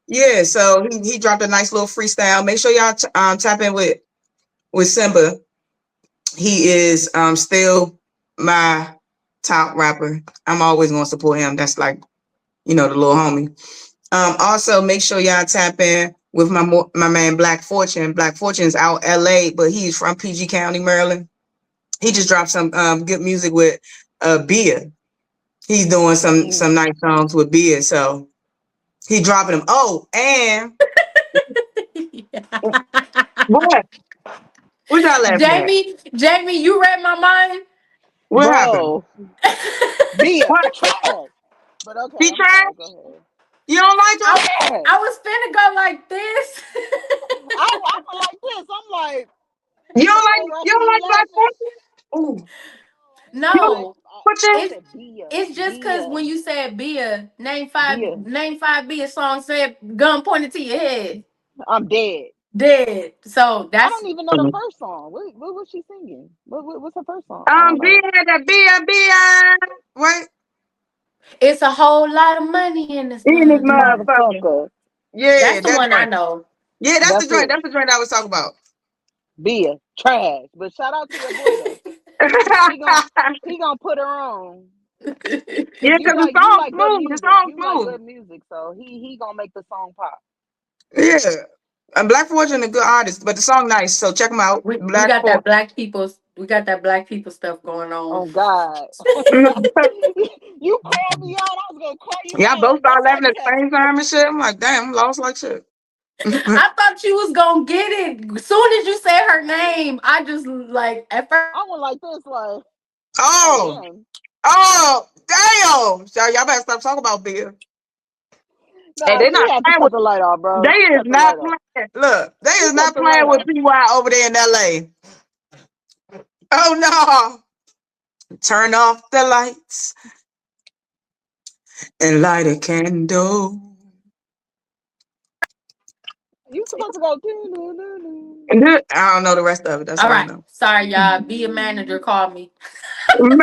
D: yeah, so he dropped a nice little freestyle. Make sure y'all tap in with Simba. He is still my top rapper. I'm always gonna support him. That's like the little homie. Also make sure y'all tap in with my man Black Fortune. Black Fortune's out LA, but he's from PG County, Maryland. He just dropped some good music with Bia. He's doing some
B: Mm.
D: nice songs with Bia, so he dropping them. Oh, and what? What y'all laughing at?
C: Jamie, you read my mind.
D: What happened?
B: Bro, Bia,
D: What?
B: trash. But okay,
D: He
B: I'm
D: tried?
B: sorry. Go ahead.
D: You don't like him?
C: I
B: Trash.
C: I was finna go like this.
B: I went like this. I'm like,
D: You don't
B: okay,
D: like
B: I
D: you
B: see
D: don't
B: you
D: like Black
B: laughing.
D: Fortune? Ooh.
B: I'm
D: You
B: like,
C: No,
B: I
D: Fortune?
C: it's
B: said Bia,
C: it's just cause
B: Bia,
C: when you said Bia,
B: Bia.
C: name five Bia songs, said gun pointed to your head.
B: I'm dead.
C: Dead. So
B: I
C: that's
B: don't even know the first song. What was she singing? What's her first song? I don't
D: Bia
B: know.
D: had that Bia. Right?
C: it's a whole lot of money in this
D: In this
C: motherfucker.
D: motherfucker.
B: Motherfucker.
D: Yeah,
C: That's the
D: that's
C: one I
D: right.
C: know.
D: Yeah, that's the
B: That's
D: joint.
B: it.
D: That's the joint I was talking about.
B: Bia, trash. But shout out to your boy though. He gon' he gonna put her on. Cause
D: Yeah, because the
B: you
D: song's
B: like good
D: smooth. The
B: music.
D: song's
B: You like
D: smooth.
B: good music, so he gonna make the song pop.
D: Yeah. And Black Fortune a good artist, but the song nice. So check them out.
C: We
D: Black
C: got that
D: Fortune.
C: black people stuff going on.
B: Oh God. You called me out. I was gonna call you
D: Y'all both
B: out. That's
D: start
B: why
D: laughing
B: you
D: at the
B: had
D: same time and shit. I'm like, damn, I'm lost like shit.
C: I thought you was gonna get it. As soon as you said her name, I just like at first.
B: I went like this, like, oh
D: Oh,
B: damn.
D: oh, damn. So y'all better stop talking about beer. Hey,
B: Nah,
D: they
B: she
D: not
B: had to
D: playing
B: cut
D: with.
B: the light off, bro.
D: They
B: She
D: is
B: cut the
D: not
B: light off.
D: playing. Look, they
B: She
D: is
B: cut
D: not
B: the light
D: playing with
B: off.
D: PY over there in LA. Oh no. Turn off the lights and light a candle.
B: You supposed to go doo, doo, doo, doo.
D: I don't know the rest of it. That's
C: All
D: all I
C: right,
D: know.
C: sorry y'all. Be a manager. Call me.
D: Man,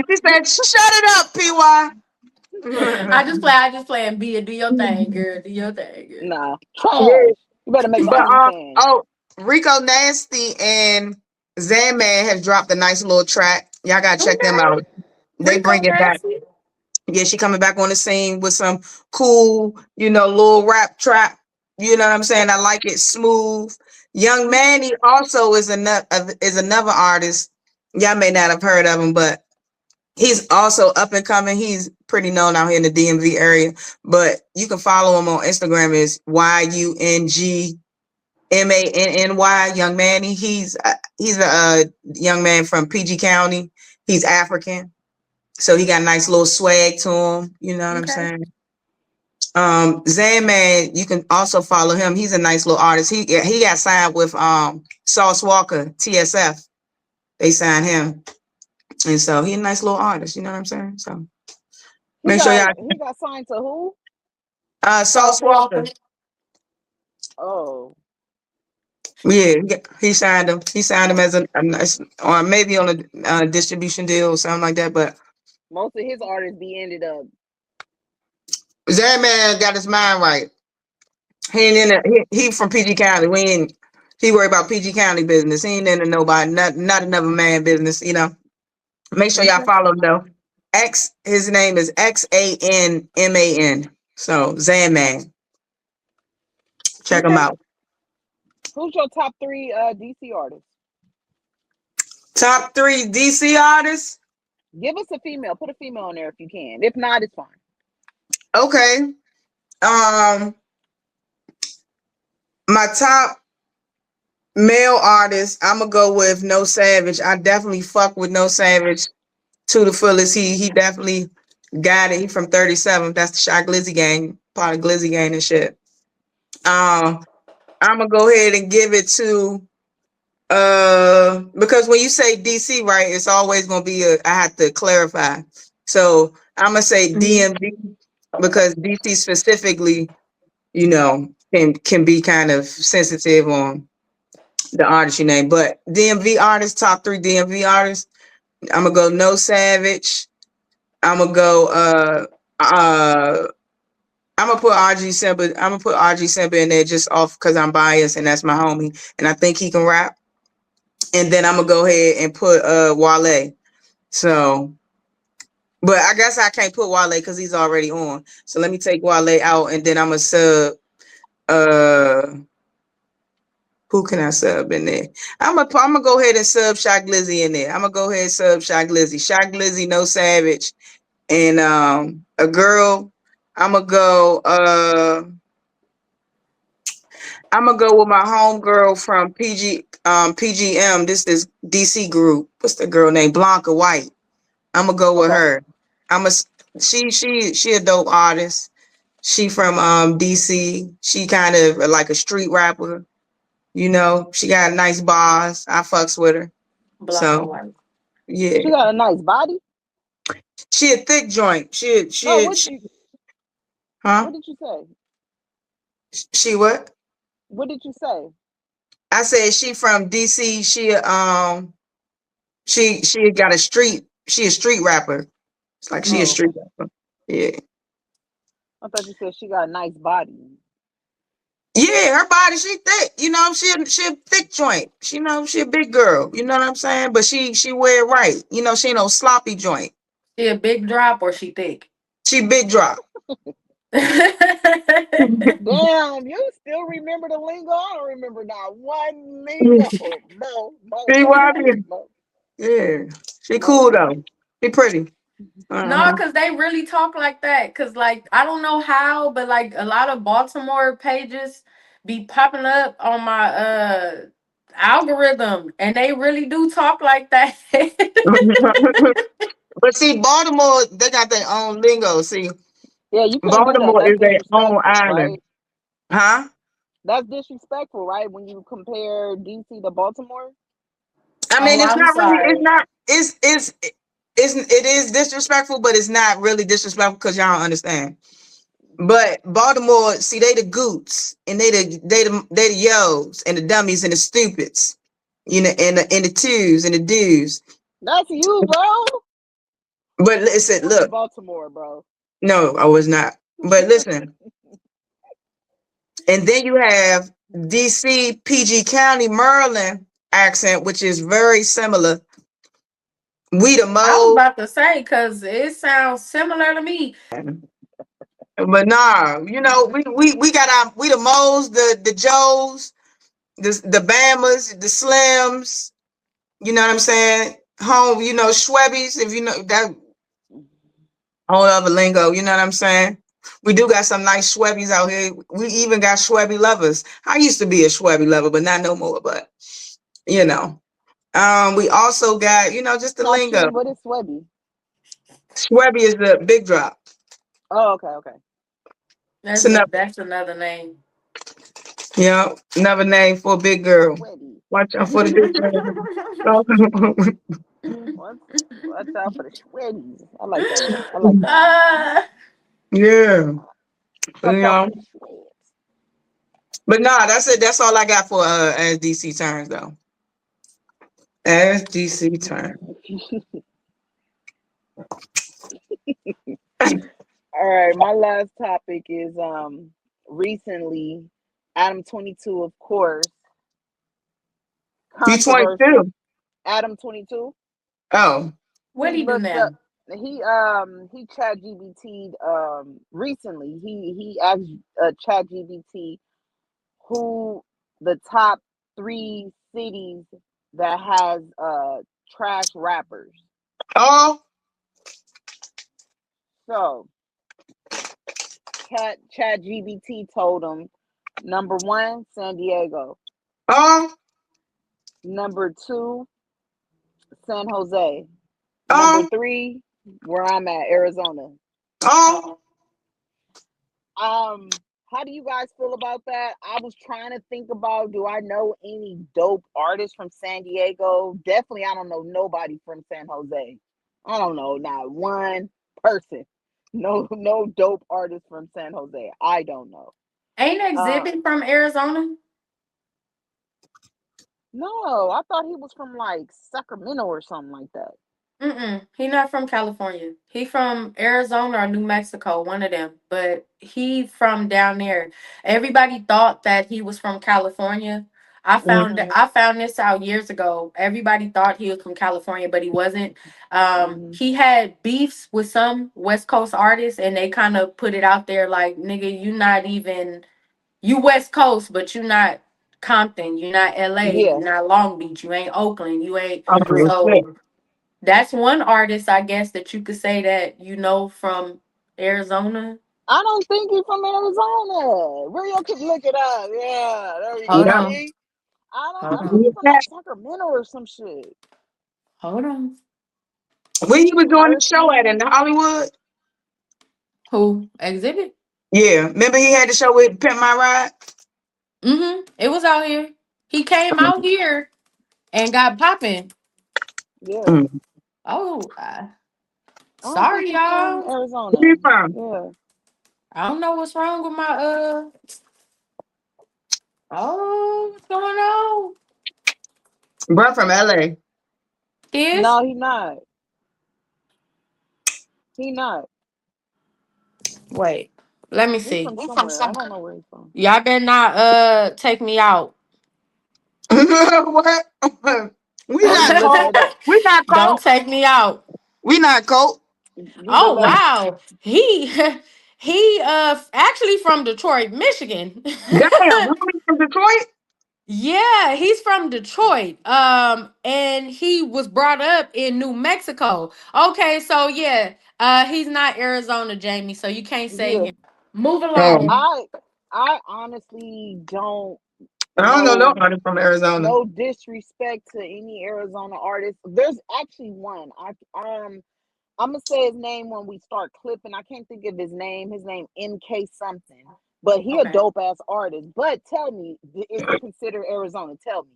D: she said, shut it up, PY.
C: I just play and be a do your thing, girl. Do your thing, girl.
B: Nah,
D: Yeah,
B: trash. You better make it
D: but
B: how you can.
D: oh, Rico Nasty and Zan has dropped a nice little track. Y'all gotta check them
C: Okay,
D: out. They
C: Rico
D: bring it back.
C: Nasty.
D: Yeah, she coming back on the scene with some cool, little rap trap. You know what I'm saying? I like it smooth. Young Manny also is another artist. Y'all may not have heard of him, but he's also up and coming. He's pretty known out here in the DMV area. But you can follow him on Instagram is YUNGMANNY. Young Manny. He's a young man from PG County. He's African. So he got a nice little swag to him. You know what I'm
C: Okay.
D: saying? Zan Man, you can also follow him. He's a nice little artist. He got signed with Sauce Walker, TSF. They signed him. And so he a nice little artist, you know what I'm saying? So
B: He
D: make sure
B: got
D: y'all
B: he got signed to who?
C: Sauce
D: Sauce
C: Walker.
D: Walker.
B: Oh,
D: Yeah, he signed him. He signed him as a nice, or maybe on a distribution deal or something like that. But
B: most of his artists be ended up.
D: Zan Man got his mind right. He ain't in a, he from PG County. He worry about PG County business. He ain't into nobody, not another man business. Make sure y'all
C: Okay.
D: follow him though. His name is XANMAN. So Zan Man. Check him
C: Okay.
D: out.
B: Who's your top three DC artists?
D: Top 3 DC artists.
B: Give us a female. Put a female in there if you can. If not, it's fine.
D: Okay. My top male artist, I'm gonna go with No Savage. I definitely fuck with No Savage to the fullest. He definitely got it. He from 37. That's the Shy Glizzy gang, part of Glizzy gang and shit. I'm gonna go ahead and give it to because when you say DC, right, it's always gonna be I have to clarify. So I'm gonna say
C: Mhm.
D: DMV because DC specifically, can be kind of sensitive on the artist you name. But DMV artists, top 3 DMV artists, I'm gonna go No Savage. I'm gonna go I'm gonna put RG Simba. I'm gonna put RG Simba in there just off because I'm biased and that's my homie. And I think he can rap. And then I'm gonna go ahead and put Wale. So but I guess I can't put Wale because he's already on. So let me take Wale out and then I'm gonna sub uh who can I sub in there? I'm gonna go ahead and sub Shy Glizzy in there. I'm gonna go ahead and sub Shy Glizzy. Shy Glizzy, No Savage, and a girl. I'm gonna go. I'm gonna go with my homegirl from PGM. This DC group. What's the girl name? Blanca White. I'm gonna go with
B: Okay.
D: her. I'm a she a dope artist. She from DC. She kind of like a street rapper. She got nice bars. I fucks with her.
C: Blanca
D: So
C: White.
B: She
D: yeah,
B: got a nice body.
D: she a thick joint.
B: No,
D: Huh?
B: what did you say?
D: She what?
B: What did you say?
D: I said she from DC. She got a street. She a street rapper. It's like she a
B: Oh,
D: street
B: okay.
D: rapper. Yeah.
B: I thought you said she got a nice body.
D: Yeah, her body, she thick. She a thick joint. She a big girl. You know what I'm saying? But she wear it right. She ain't no sloppy joint.
C: She a big drop or she thick?
D: She big drop.
B: Damn, you still remember the lingo? I don't remember not one lingo. Mo, mo,
D: See
B: mo,
D: what I
B: mo,
D: mean?
B: mo,
D: Yeah. She cool
B: mo.
D: though. She pretty.
C: No,
D: Uh-huh.
C: because they really talk like that. Because, like, I don't know how, but, like, a lot of Baltimore pages be popping up on my algorithm, and they really do talk like that.
D: But see, Baltimore, they got their own lingo. See,
B: Yeah, you can't do that.
D: Baltimore
B: That's
D: is their own
B: disrespectful,
D: island.
B: right?
D: Huh?
B: That's disrespectful, right? When you compare DC to Baltimore.
D: I
C: Oh,
D: mean, it's
C: I'm
D: not really, it's
C: sorry.
D: not, it is disrespectful, but it's not really disrespectful because y'all don't understand. But Baltimore, see, they the goots and they the yos and the dummies and the stupids, you know, and the twos and the dudes.
B: That's you, bro.
D: But
B: You
D: listen,
B: from
D: look,
B: Baltimore, bro.
D: no, I was not. But listen, and then you have DC, PG County, Maryland accent, which is very similar. We the
C: I was
D: mo,
C: about to say, because it sounds similar to me.
D: but nah, you know, we got our we the mo's, the Joes, the Bamas, the Slims. You know what I'm saying? Home, you know, Schwebbies, if you know that whole other lingo, you know what I'm saying? We do got some nice Schwebbies out here. We even got Schwebby lovers. I used to be a Schwebby lover, but not no more. But you know, we also got, you know, just the lingo.
B: Chachi, what is Swebby?
D: Schwebby is the big drop.
B: Oh, okay, okay.
D: It's another,
C: That's another name.
D: you know, another name for a big girl.
B: Swebby.
D: Watch out for the big
B: What's watch out for the Swebbies. I like that one. I like that one.
C: uh,
D: Yeah, you
B: Watch out
D: know.
B: for the Swebs.
D: But nah, that's it. That's all I got for as DC terms though. As DC terms.
B: All right, my last topic is recently Adam 22, of course,
D: You
B: controversy.
D: 22.
B: Adam 22,
D: Oh.
C: what
B: he
C: he do
B: looked up
C: now?
B: he chat GBT'd recently. He asked chat GBT who the top 3 cities that has trash rappers.
D: Oh.
B: So chat GBT told him number 1, San Diego.
D: Oh.
B: Number 2, San Jose. Number
D: Oh.
B: 3, where I'm at, Arizona.
D: Oh.
B: How do you guys feel about that? I was trying to think about, do I know any dope artists from San Diego? Definitely I don't know nobody from San Jose. I don't know, not one person. No dope artist from San Jose. I don't know.
C: Ain't
B: Uh
C: Exhibit from Arizona?
B: no, I thought he was from like Sacramento or something like that.
C: Mm-mm. He not from California. He from Arizona or New Mexico, one of them. But he from down there. Everybody thought that he was from California.
B: Mm-hmm.
C: I found this out years ago. Everybody thought he was from California, but he wasn't.
B: Mm-hmm.
C: He had beefs with some West Coast artists, and they kind of put it out there like, "Nigga, you not even you West Coast, but you not Compton. You not L.A.
B: Yeah,
C: You not Long Beach. You ain't Oakland. You ain't."
B: agree.
D: Oh, shit.
C: So that's one artist, I guess, that you could say that you know from Arizona.
B: I don't think he's from Arizona. Rio could look it up. Yeah, there we
C: Hold
B: go.
D: Yeah.
C: on.
B: See? I
C: Hold
B: think
C: on.
B: he's from like Sacramento or some shit.
C: Hold on.
D: Where he was doing the show at
B: Mercy.
D: in Hollywood?
C: Who? Exhibit?
D: Yeah. Remember he had the show with Pimp My Ride?
C: Mm-hmm. It was out here. He came out here and got popping.
B: Yeah.
D: Mm.
C: Oh,
B: I don't think
C: sorry,
B: he's from
C: y'all.
D: Where
B: Arizona.
D: you from?
B: Yeah.
C: I don't know what's wrong with my Oh, what's going on?
D: Bro from LA.
C: Kids?
B: No, he not. He not.
C: Wait. Let me
B: He
C: see.
B: from somewhere. I don't know where he's from.
C: Y'all better not take me out.
D: What? We
B: Oh, you
D: not
B: looking
D: cold.
B: it up?
D: We not
C: Don't
D: cold.
C: take me out.
D: We not cold.
B: You
C: Oh
B: good, baby?
C: wow. He He actually from Detroit, Michigan.
D: Damn, really from Detroit?
C: Yeah, he's from Detroit. And he was brought up in New Mexico. Okay, so yeah, he's not Arizona, Jamie, so you can't say
B: Yeah,
C: him. Move
D: Oh,
C: along.
B: I honestly don't
D: I don't know
B: know.
D: nobody from Arizona.
B: No disrespect to any Arizona artists. There's actually one. I'm gonna say his name when we start clipping. I can't think of his name. His name MK something. But he a
C: Okay.
B: dope ass artist. But tell me, is it considered Arizona? Tell me.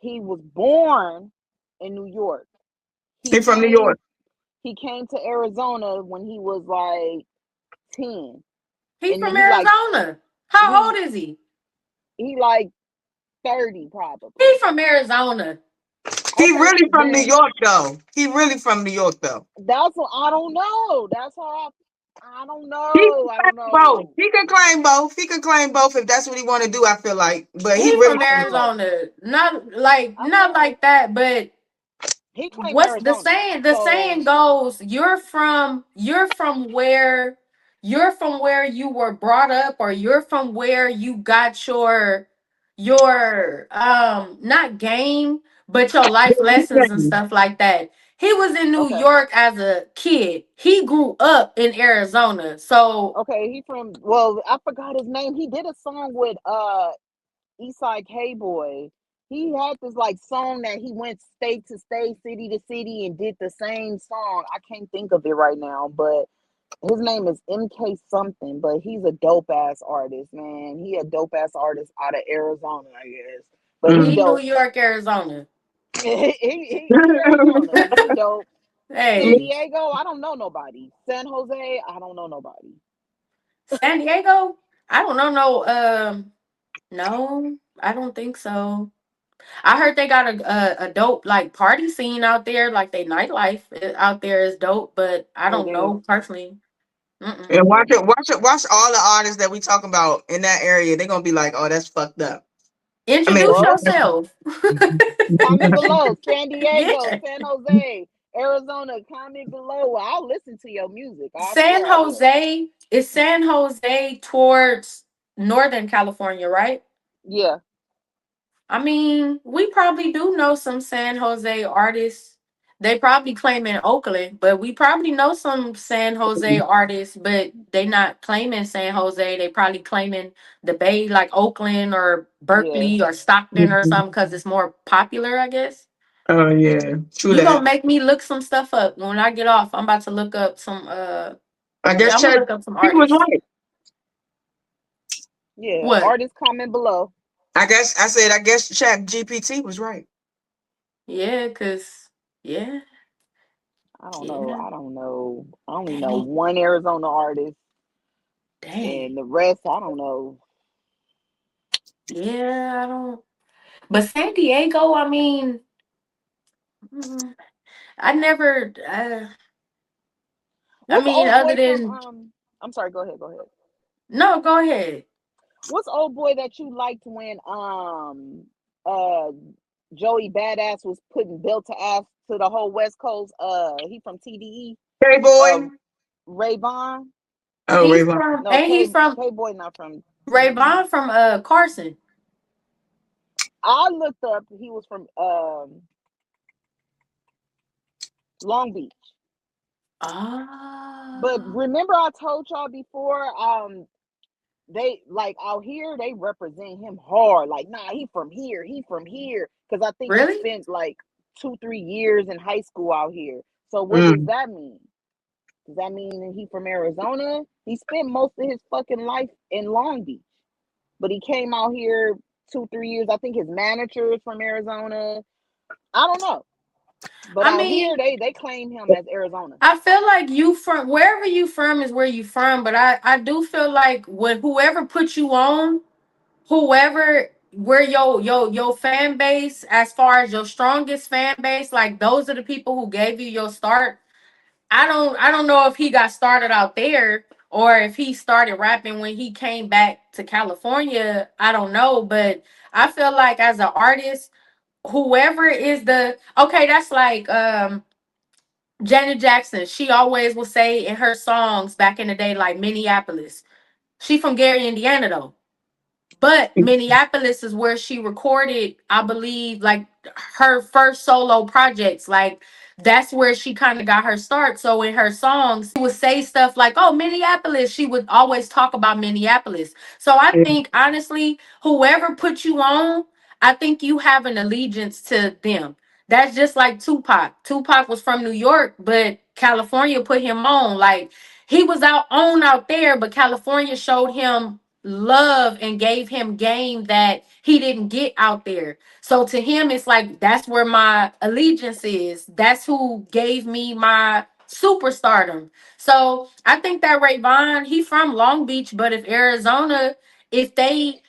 B: He was born in New York. He
D: He from New
B: came
D: York.
B: he came to Arizona when he was like 10.
C: He
B: And then
C: from Arizona. How
B: he
C: old is he?
B: he like 30
C: He
B: probably.
C: from Arizona.
D: He
B: Okay,
D: really from New
B: then
D: York though. He really from New York though.
B: that's what I don't know. That's how I don't
D: He
B: know.
D: can
B: I don't
D: claim both.
B: know.
D: He can claim both. He can claim both if that's what he want to do. I feel like, but he
C: He
D: really
C: from
B: I
D: from
B: feel
D: New York.
B: like
C: Arizona.
B: I
C: Not
B: feel like
C: like that, but
B: he claimed
C: what's the
B: Arizona.
C: saying? The
B: So
C: saying goes, you're from where you were brought up, or you're from where you got your not game, but your life lessons and stuff like that. He was in New
B: okay.
C: York as a kid. He grew up in Arizona. So
B: Okay, he from I forgot his name. He did a song with Eastside K Boy. He had this like song that he went state to state, city to city, and did the same song. I can't think of it right now, but his name is MK something. But he's a dope ass artist, man. He a dope ass artist out of Arizona, I guess. But he
C: he
D: Mm.
C: New
B: dope.
C: York, Arizona.
B: He Arizona. He dope. San
C: Hey,
B: Diego, I don't know nobody. San Jose, I don't know nobody.
C: San Diego? I don't know no, I don't think so. I heard they got a dope like party scene out there, like they nightlife out there is dope, but I
B: It
C: don't
B: is.
C: know personally. Mm-mm.
D: And
B: Yeah.
D: watch all the artists that we talking about in that area. They're gonna be like, oh, that's fucked up. I mean,
C: Introduce
B: Well,
C: yourself.
B: comment below. San Diego,
C: Yeah,
B: San Jose, Arizona. Comment below. Well, I'll listen to your music. I
C: San
B: swear I will.
C: Jose is San Jose towards Northern California, right?
B: Yeah,
C: I mean, we probably do know some San Jose artists. They probably claim in Oakland, but we probably know some San Jose artists, but they not claiming San Jose. They probably claiming the Bay, like Oakland or
B: yeah.
C: Berkeley or Stockton or something, because it's more popular, I guess.
D: oh yeah, true
C: You gonna
D: that.
C: make me look some stuff up when I get off. I'm about to look up some.
D: I
C: Yeah,
D: guess
C: I'm gonna
D: Chad
C: look up some
D: he was
C: artists.
D: right.
B: Yeah.
C: What?
B: Artists comment below.
D: I guess Chat GPT was right.
C: Yeah, cause yeah,
B: I don't know.
C: yeah.
B: I don't know. I only know
C: Dang,
B: one Arizona artist,
C: dang.
B: and the rest I don't know.
C: Yeah, I don't. But San Diego, I mean, mm, I never. I
B: What's
C: mean,
B: old
C: other
B: boy from
C: than
B: I'm sorry. Go ahead. Go ahead.
C: no, go ahead.
B: What's old boy that you liked when uh Joey Badass was putting belt to ass to the whole West Coast? He from TDE.
D: Hey
B: Uh,
D: boy.
B: Ray Vaughn.
D: Oh,
C: He's
D: Rayvon.
C: from,
B: No,
C: and he's from
B: K Boy not from
C: Ray
B: TDE.
C: Vaughn from Carson.
B: I looked up. He was from Long Beach. But
C: Ah,
B: remember, I told y'all before. They like out here. They represent him hard. Like, nah, he from here. He from here. Because I think he
C: really?
B: spent like 2-3 years in high school out here. So what does
D: Mm.
B: that mean? Does that mean that he from Arizona? He spent most of his fucking life in Long Beach, but he came out here 2-3 years. I think his manager is from Arizona. I don't know, but
C: I
B: out here
C: mean,
B: they claim him as Arizona.
C: I feel like you from wherever you from is where you from. But I do feel like when whoever put you on, whoever where your fan base, as far as your strongest fan base, like those are the people who gave you your start. I don't know if he got started out there or if he started rapping when he came back to California. I don't know, but I feel like as an artist, whoever is the okay, that's like Janet Jackson, she always will say in her songs back in the day, like Minneapolis. She from Gary, Indiana though. But Minneapolis is where she recorded, I believe, like her first solo projects. Like that's where she kind of got her start. So in her songs, she would say stuff like, "Oh, Minneapolis." She would always talk about Minneapolis. So I
D: Yeah.
C: think honestly, whoever put you on, I think you have an allegiance to them. That's just like Tupac. Tupac was from New York, but California put him on. Like he was out there, but California showed him love and gave him game that he didn't get out there. So to him, it's like that's where my allegiance is. That's who gave me my superstardom. So I think that Ray Vaughn, he from Long Beach, but if Arizona, if they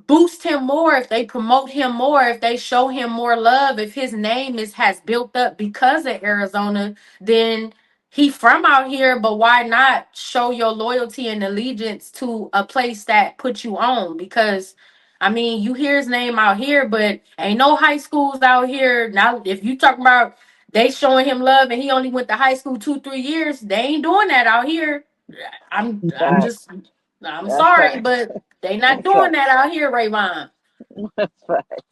C: boost him more, if they promote him more, if they show him more love, if his name is has built up because of Arizona, then he from out here, but why not show your loyalty and allegiance to a place that put you on? Because I mean, you hear his name out here, but ain't no high schools out here. Now, if you talk about they showing him love and he only went to high school 2, 3 years, they ain't doing that out here. I'm
B: Facts.
C: just I'm
B: That's
C: sorry,
B: facts.
C: but they not
B: That's
C: doing
B: facts.
C: that out here, Rayvon.
B: That's facts.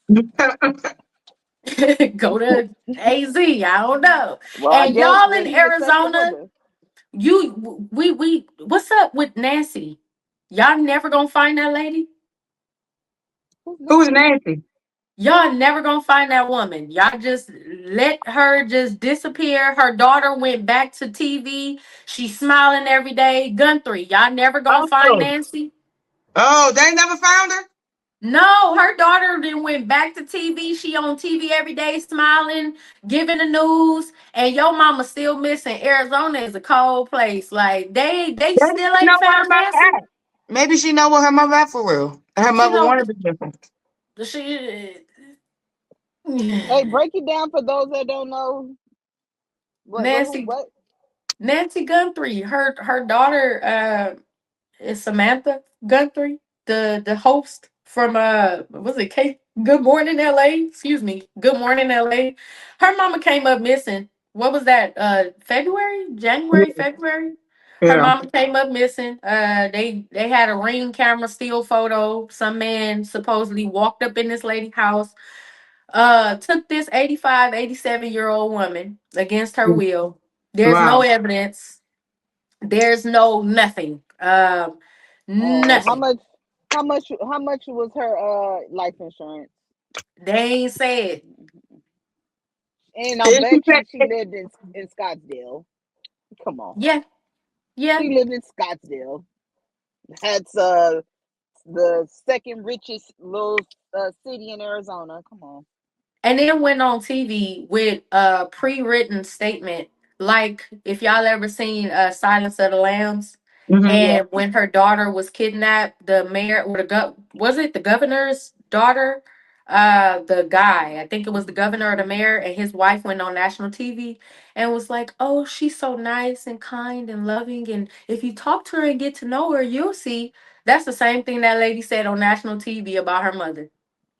C: Go to AZ. I don't know.
B: Well, I
C: And
B: guess
C: y'all
B: well
C: in
B: he's a second
C: Arizona,
B: wonder.
C: we what's up with Nancy? Y'all never gonna find that lady?
B: Who's
D: Who is
B: Nancy?
D: Nancy?
C: Y'all never gonna find that woman. Y'all just let her just disappear. Her daughter went back to TV. She's smiling every day. Gunther, y'all never gonna find
D: Oh,
C: Nancy?
D: oh, they never found her.
C: No, her daughter then went back to TV. She on TV every day, smiling, giving the news, and your mama still missing. Arizona is a cold place. Like they
D: Maybe
C: still
D: she know
C: ain't
D: where her
C: found
D: mother
C: Nancy.
D: at. Maybe she know where her mother at for real. Her
C: She
D: mother
C: know
D: wanted to be different.
C: she.
B: Hey, break it down for those that don't know. What who
C: Nancy
B: what?
C: Nancy Guthrie. Her daughter is Samantha Guthrie, the host from was it K Good Morning LA? Excuse me. Good Morning LA. Her mama came up missing. What was that? February? January,
D: Yeah.
C: February? Her
D: Yeah.
C: mama came up missing. They had a ring camera still photo. Some man supposedly walked up in this lady's house, took this 85, 87-year-old woman against her will. There's no
D: Wow.
C: evidence. There's no nothing.
B: How
C: Nothing.
B: much? How much was her life insurance?
C: They ain't said.
B: And I
D: And she
B: bet you she
D: said,
B: lived in Scottsdale. Come on,
C: Yeah, yeah.
B: she lived in Scottsdale. That's the second richest little city in Arizona. Come on.
C: And then went on TV with a pre-written statement. Like if y'all ever seen Silence of the Lambs,
D: mm-hmm.
B: Yeah.
C: and when her daughter was kidnapped, the mayor or was it the governor's daughter? The guy, I think it was the governor or the mayor, and his wife went on national TV and was like, "Oh, she's so nice and kind and loving, and if you talk to her and get to know her, you'll see." That's the same thing that lady said on national TV about her mother.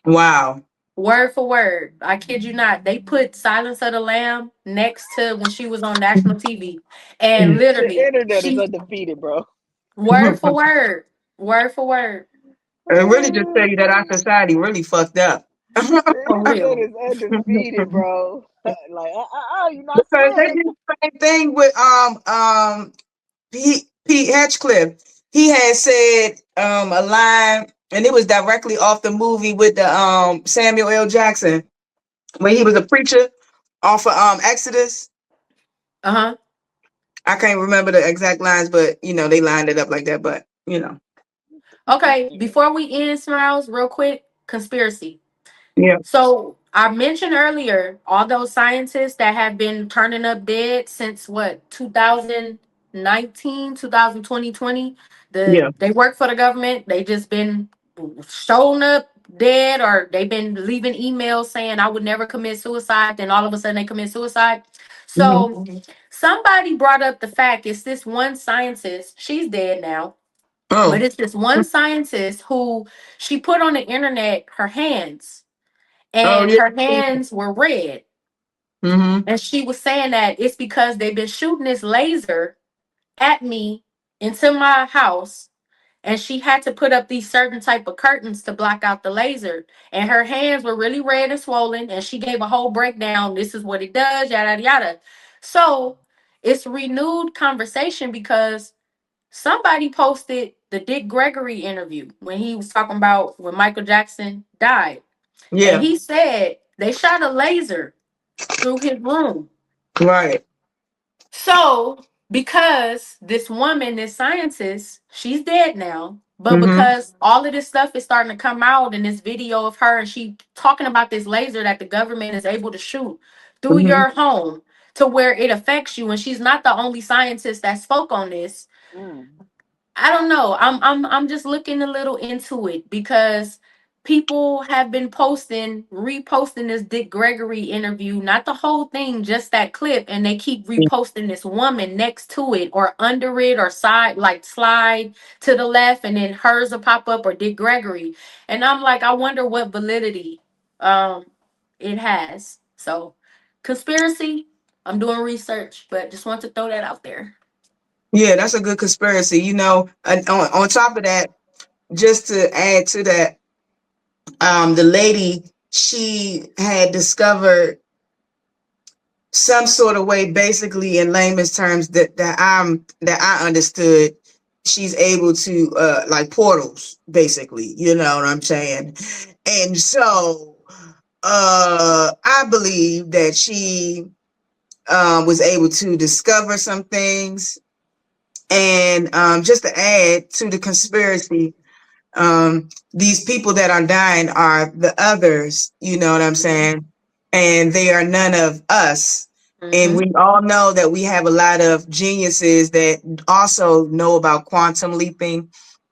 D: Wow.
C: Word for word. I kid you not. They put Silence of the Lamb next to when she was on national TV. And
B: The
C: literally,
B: internet is
C: she
B: undefeated, bro.
C: word for word. Word for word.
D: It really just tell you that our society really fucked up.
B: The
C: For
B: internet
C: real.
B: is undefeated, bro. Like, you're not
D: Because they
B: slick.
D: did the same thing with Pete Hitchcliffe. He had said a line, and it was directly off the movie with the Samuel L. Jackson, when he was a preacher off of Exodus.
C: Uh-huh.
D: I can't remember the exact lines, but they lined it up like that. But
C: Okay, before we end Smiles, real quick, conspiracy.
D: yeah,
C: So I mentioned earlier all those scientists that have been turning up dead since what 2019, 2020.
D: yeah.
C: They work for the government. They just been showing up dead, or they've been leaving emails saying I would never commit suicide. Then all of a sudden they commit suicide.
D: Hmm.
C: So somebody brought up the fact it's this one scientist. She's dead now, but
D: Oh,
C: it's this one scientist who she put on the internet her hands,
D: oh
C: and
D: yeah.
C: her hands were red.
D: Mm-hmm.
C: And she was saying that it's because they've been shooting this laser at me into my house, and she had to put up these certain type of curtains to block out the laser, and her hands were really red and swollen, and she gave a whole breakdown. This is what it does, yada yada. So it's renewed conversation because somebody posted the Dick Gregory interview when he was talking about when Michael Jackson died, and
D: Yeah.
C: he said they shot a laser through his room.
D: Right.
C: So, because this woman, this scientist, she's dead now, but
D: Mm-hmm.
C: because all of this stuff is starting to come out in this video of her, and she talking about this laser that the government is able to shoot through
D: Mm-hmm.
C: your home to where it affects you, and she's not the only scientist that spoke on this.
B: Mm.
C: I don't know. I'm just looking a little into it because people have been reposting this Dick Gregory interview, not the whole thing, just that clip, and they keep reposting this woman next to it or under it or side like slide to the left and then hers will pop up or Dick Gregory. And I'm like, I wonder what validity um it has. So conspiracy, I'm doing research, but just want to throw that out there.
D: Yeah, that's a good conspiracy. And on top of that, just to add to that, the lady, she had discovered some sort of way, basically in layman's terms, that I understood, she's able to like portals, basically, you know what I'm saying? And so I believe that she was able to discover some things. And just to add to the conspiracy, these people that are dying are the others, you know what I'm saying? And they are none of us. And
C: Mm-hmm.
D: we all know that we have a lot of geniuses that also know about quantum leaping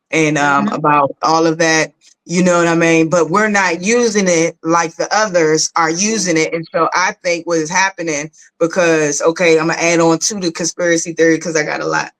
D: and
C: Mm-hmm.
D: about all of that, you know what I mean? But we're not using it like the others are using it.
B: Mm.
D: And so I think what is happening, because, okay, I'm going to add on to the conspiracy theory because I got a lot.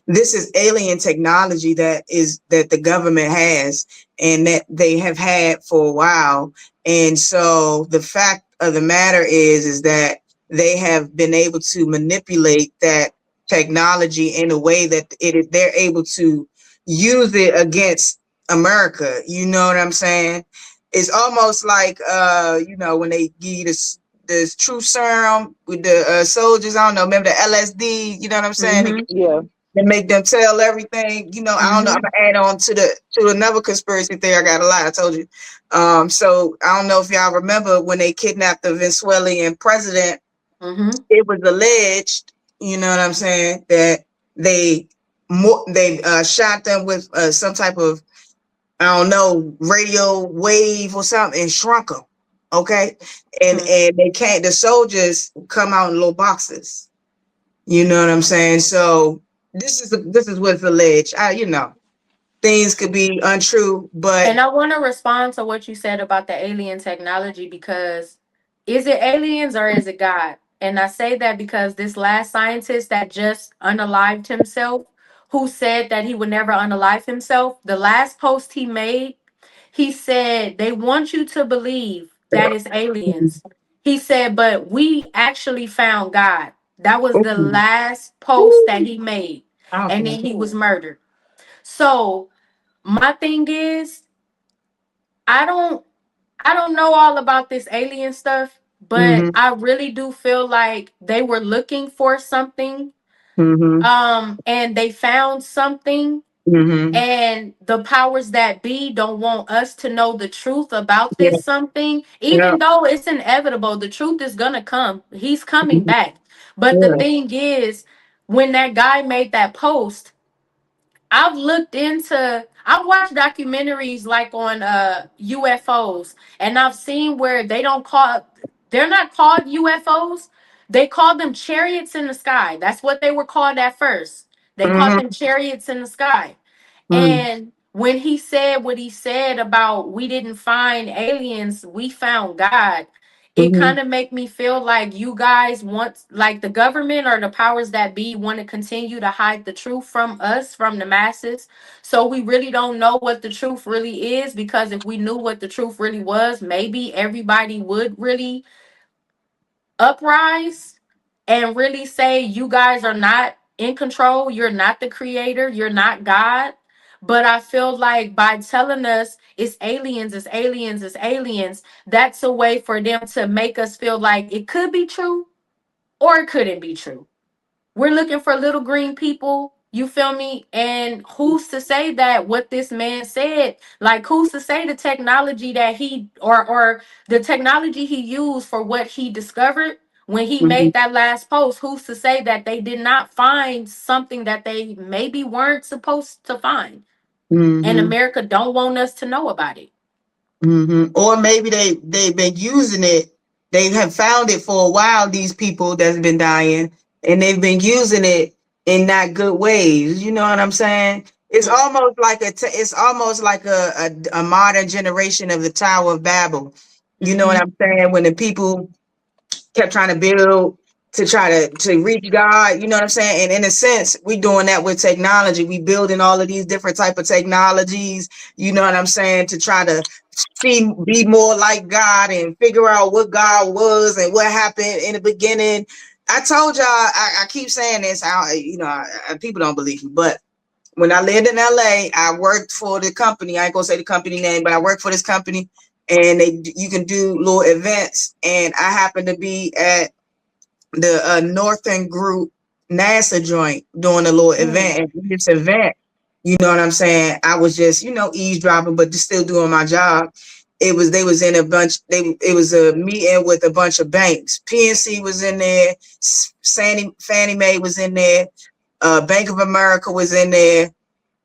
D: This is alien technology that the government has and that they have had for a while. And so the fact of the matter is that they have been able to manipulate that technology in a way that they're able to use it against America. You know what I'm saying? It's almost like when they give you this true serum with the soldiers. I don't know, remember the LSD, you know what I'm saying?
C: Mm-hmm.
B: Yeah.
D: And make them tell everything. I don't know. I'm
C: Mm-hmm.
D: gonna add on to another conspiracy theory. I got a lot. I told you. So I don't know if y'all remember when they kidnapped the Venezuelan president.
C: Mm-hmm.
D: It was alleged, you know what I'm saying, that they shot them with some type of, I don't know, radio wave or something and shrunk them. Okay, and they can't. The soldiers come out in little boxes. You know what I'm saying? So this is what's alleged. Things could be untrue, but
C: And I want to respond to what you said about the alien technology because is it aliens or is it God? And I say that because this last scientist that just unalived himself, who said that he would never unalive himself, the last post he made, he said they want you to believe that it's aliens. He said, but we actually found God. That was the last post that he made. And then he was murdered. So my thing is, I don't I don't know all about this alien stuff, but
D: mm-hmm,
C: I really do feel like they were looking for something
D: mm-hmm,
C: and they found something,
D: mm-hmm,
C: and the powers that be don't want us to know the truth about
D: yeah,
C: this something,
D: yeah,
C: even though it's inevitable. The truth is going to come. He's coming
D: mhm,
C: back. But the
D: yeah,
C: thing is, when that guy made that post, I've watched documentaries like on UFOs, and I've seen where they're not called UFOs. They call them chariots in the sky. That's what they were called at first. They called
D: mm-hmm,
C: them chariots in the sky.
D: mm-hmm,
C: And when he said what he said about we didn't find aliens, we found God, it
D: mm-hmm,
C: kind of make me feel like you guys want, like the government or the powers that be want to continue to hide the truth from us, from the masses. So we really don't know what the truth really is, because if we knew what the truth really was, maybe everybody would really uprise and really say you guys are not in control, you're not the creator, you're not God. But I feel like by telling us it's aliens, it's aliens, it's aliens, that's a way for them to make us feel like it could be true or it couldn't be true. We're looking for little green people. You feel me? And who's to say that what this man said, like who's to say the technology that he or the technology he used for what he discovered when he
D: Mm-hmm.
C: made that last post, who's to say that they did not find something that they maybe weren't supposed to find? And
D: Mm-hmm.
C: America don't want us to know about it.
D: Or maybe they've been using it. They have found it for a while. These people that's been dying, and they've been using it in not good ways. You know what I'm saying? It's
C: Hmm.
D: almost like it's almost like a modern generation of the Tower of Babel. You know what
C: Mm-hmm.
D: I'm saying? When the people kept trying to build to try to reach God, you know what I'm saying? And in a sense, we doing that with technology. We building all of these different type of technologies, you know what I'm saying, to try to be more like God and figure out what God was and what happened in the beginning. I told y'all, I keep saying this, people don't believe me, but when I lived in LA, I worked for the company. I ain't gonna say the company name, but I worked for this company, and you can do little events. And I happened to be at the Northern Group NASA joint doing a little event.
B: Mm.
D: And this event, you know what I'm saying? I was just, eavesdropping, but just still doing my job. They was in a bunch. It was a meeting with a bunch of banks. PNC was in there. Fannie Mae was in there. Bank of America was in there.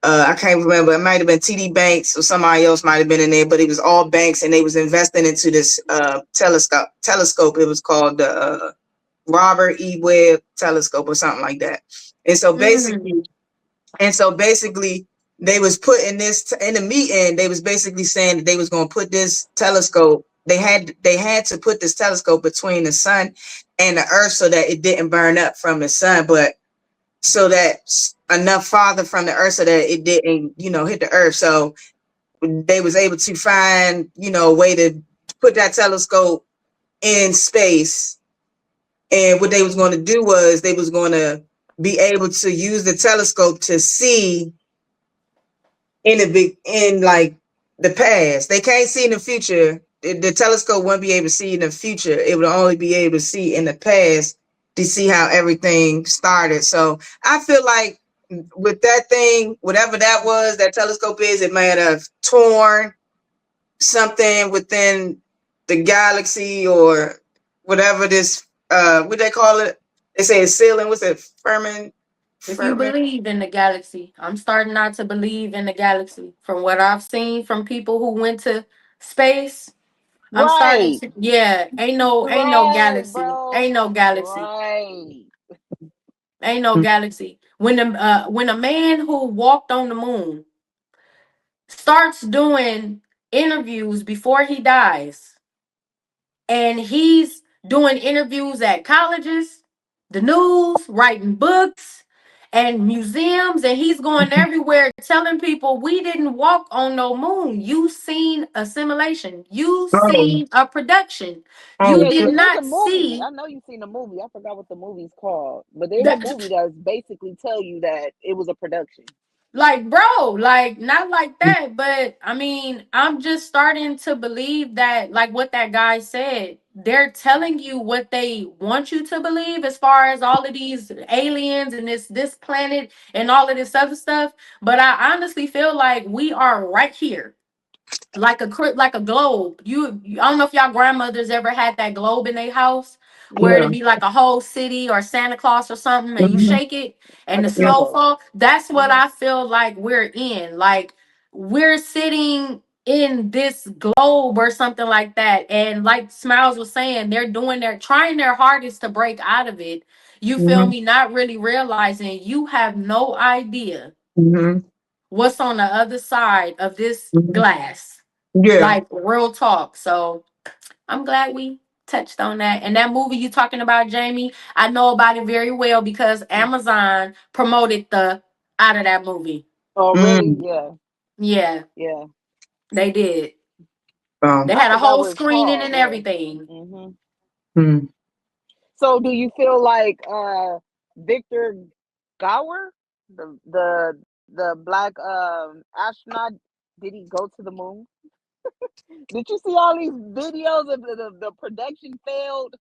D: I can't remember. It might have been TD Banks or somebody else might have been in there, but it was all banks, and they was investing into this telescope. It was called the Robert E. Webb telescope or something like that. And so
C: Mm-hmm.
D: basically, they was putting this in the meeting. They was basically saying that they was going to put this telescope. They had to put this telescope between the sun and the earth so that it didn't burn up from the sun, but so that enough farther from the earth so that it didn't, hit the earth. So they was able to find, a way to put that telescope in space. And what they was going to do was they was going to be able to use the telescope to see in like the past. They can't see in the future. The telescope won't be able to see in the future. It would only be able to see in the past to see how everything started. So I feel like with that thing, whatever that was, that telescope is, it might have torn something within the galaxy or whatever this what they call it. They say it's ceiling. What's it?
C: If you
D: Ferment.
C: believe in the galaxy, I'm starting not to believe in the galaxy. From what I've seen from people who went to space, I'm starting
B: Right.
C: to, yeah, ain't no
B: Right,
C: galaxy.
B: bro.
C: Ain't no galaxy.
B: Right.
C: Ain't no galaxy. When a man who walked on the moon starts doing interviews before he dies, and he's doing interviews at colleges, the news, writing books, and museums, and he's going everywhere telling people we didn't walk on no moon. You seen assimilation, you
D: Oh,
C: seen a production, you
D: oh,
B: Yeah,
C: did
B: yeah. There's a
C: not
B: movie.
C: see
B: I know you've seen the movie. I forgot what the movie's called, but there's a movie
C: that.
B: that's basically tell you that it was a production.
C: Like, bro, like, not like that. But I mean, I'm just starting to believe that, like what that guy said, they're telling you what they want you to believe as far as all of these aliens and this planet and all of this other stuff. But I honestly feel like we are right here, like a globe. I don't know if y'all grandmothers ever had that globe in their house where
D: yeah.
C: it'd be like a whole city or Santa Claus or something, and you
D: Mhm.
C: shake it and
B: Like
C: the
B: a
D: Yeah.
C: snow
B: pinball.
C: fall. That's what
B: Hmm.
C: I feel like we're in. Like we're sitting in this globe or something like that. And like Smiles was saying, they're trying their hardest to break out of it. You feel
D: Mhm.
C: me? Not really realizing you have no idea
D: Mhm.
C: what's on the other side of this
D: Mhm.
C: glass.
D: Yeah.
C: Like real talk. So I'm glad we touched on that. And that movie you talking about, Jamie, I know about it very well because Amazon promoted the out of that movie.
B: Oh, really?
D: Mm.
B: Yeah.
C: Yeah,
B: Yeah.
C: they did. They
D: Um.
B: I
C: had a
B: forgot
C: whole
B: what it's
C: screening
B: called.
C: and
B: Yeah.
C: everything.
B: Hmm.
D: Mm.
B: So do you feel like Victor Gower, the black astronaut, did he go to the moon? Did you see all these videos of the production failed?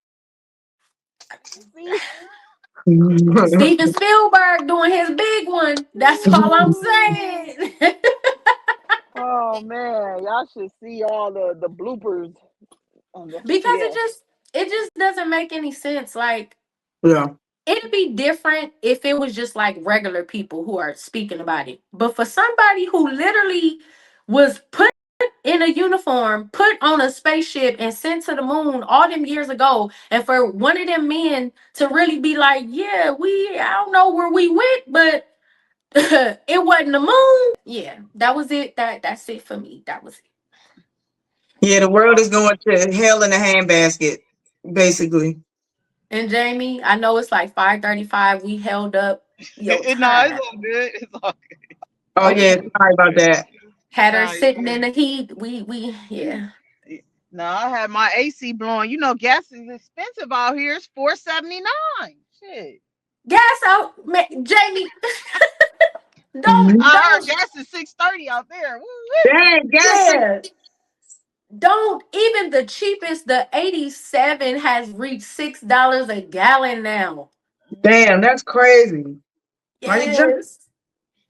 B: See?
C: Steven Spielberg doing his big one. That's all I'm saying.
B: Oh man, y'all should see all the bloopers on the
C: Because
B: yeah.
C: it just doesn't make any sense. Like,
D: Yeah.
C: it'd be different if it was just like regular people who are speaking about it. But for somebody who literally was put in a uniform, put on a spaceship, and sent to the moon all them years ago, and for one of them men to really be like, yeah, I don't know where we went, but it wasn't the moon. Yeah, that was it. That's it for me. That was it.
D: Yeah, the world is going to hell in a handbasket, basically.
C: And Jamie, I know it's like 5:35. We held up your
B: No, it's
C: time.
B: all good. It's all good.
D: Oh
C: Okay.
D: yeah, sorry about that.
C: Had her
B: Nah, you
C: sitting in
B: good.
C: the heat. Yeah.
B: No, I had my AC blowing. You know, gas is expensive out here. It's $4.79. Shit.
C: Gas out, Jamie.
D: Mhm.
B: I heard
C: Don't.
B: gas is $6.30 out there. Woo-wee.
D: Dang, gas.
C: Yeah. Don't even the cheapest, the 87 has reached $6 a gallon now.
D: Damn, that's crazy. Why you jump?
C: Yes.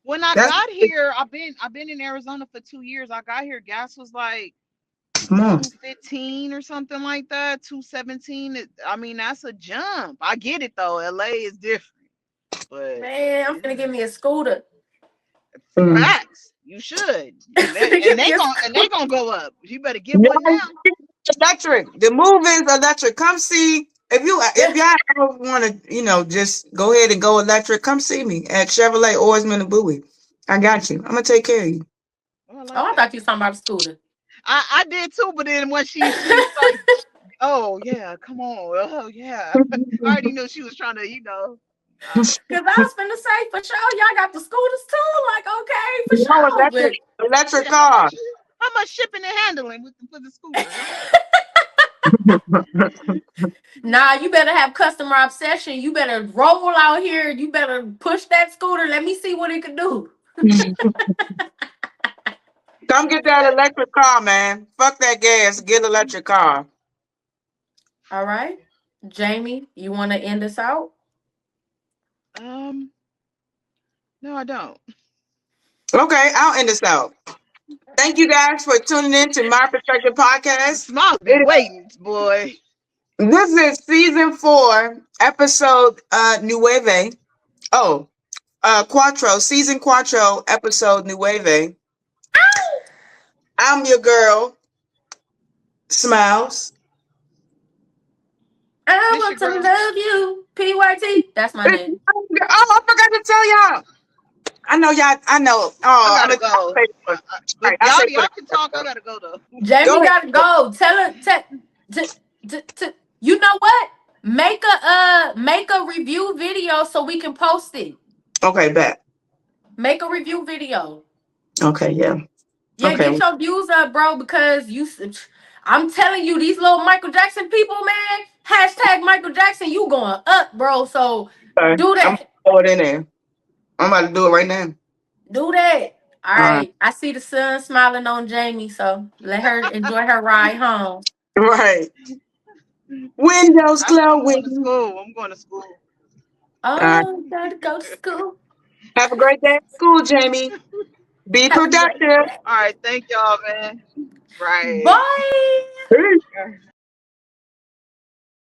B: When I
D: That's
B: got here, I've been in Arizona for 2 years. I got here, gas was like
D: come on.
B: 215 or something like that, 217. I mean, that's a jump. I get it though. LA is different, but
C: Man, I'm gonna give me a scooter.
D: Mm.
B: facts. You should,
C: I'm gonna give me a
B: and
C: scooter.
B: they gonna go up. You better get
D: No,
B: one now.
D: electric. The move is electric. Come see if y'all want to, just go ahead and go electric. Come see me at Chevrolet Oarsman and Bowie. I got you. I'm gonna take care of you.
B: Oh, I
C: Oh,
B: like
C: I
B: that.
C: thought you was talking about a scooter.
B: I did too, but then when she started, oh yeah, come on, oh yeah, I already knew she was trying to,
C: Cause I was finna say for sure y'all got the scooters too. Like, okay, for
D: No
C: sure.
D: electric
C: But
D: electric
B: shit,
D: car.
B: how much shipping and handling with the scooter, huh?
C: nah, you better have customer obsession. You better roll out here. You better push that scooter. Let me see what it can do.
D: Come get that electric car, man. Fuck that gas. Get electric car.
C: All right. Jamie, you want to end us out?
B: Um, no, I don't.
D: Okay, I'll end this out. Thank you guys for tuning in to My Perspective Podcast.
B: Smiles be
D: It,
B: waiting, boy.
D: this is season 4, episode Nueve. Oh, Quattro, season Quattro, episode Nueve. I'm your girl, Smiles.
C: I
B: This
C: want
B: your
C: to
B: girl.
C: love you. PYT. That's my name.
D: Oh, I forgot to tell y'all. I know y'all. I know.
B: I
D: Oh,
B: gotta
D: I'll
B: go.
D: say it for. All
B: But
D: right, I'll say it for
B: y'all can talk. I gotta go though.
D: Go
C: Jamie
D: ahead.
C: gotta go. Tell her. You know what? Make a review video so we can post it.
D: Okay, bet.
C: Make a review video.
D: Okay, yeah.
C: Yeah,
D: Okay.
C: get your views up, bro. Because I'm telling you, these little Michael Jackson people, man. Hashtag Michael Jackson, you going up, bro. So
D: Okay.
C: do
D: I'm gonna
C: that.
D: throw it in there. I'm about to do it right now.
C: Do that. All
D: All right.
C: right. I see the sun smiling on Jamie, so let her enjoy her ride home.
D: Right. Windows
B: I'm going to
D: glowing.
B: school. I'm going to school.
D: All right.
C: Oh, gotta go to school.
D: Have a great day at school, Jamie. Be
C: Have a great
D: productive.
C: day.
B: All right, thank y'all, man. Right.
C: Bye.
D: Peace.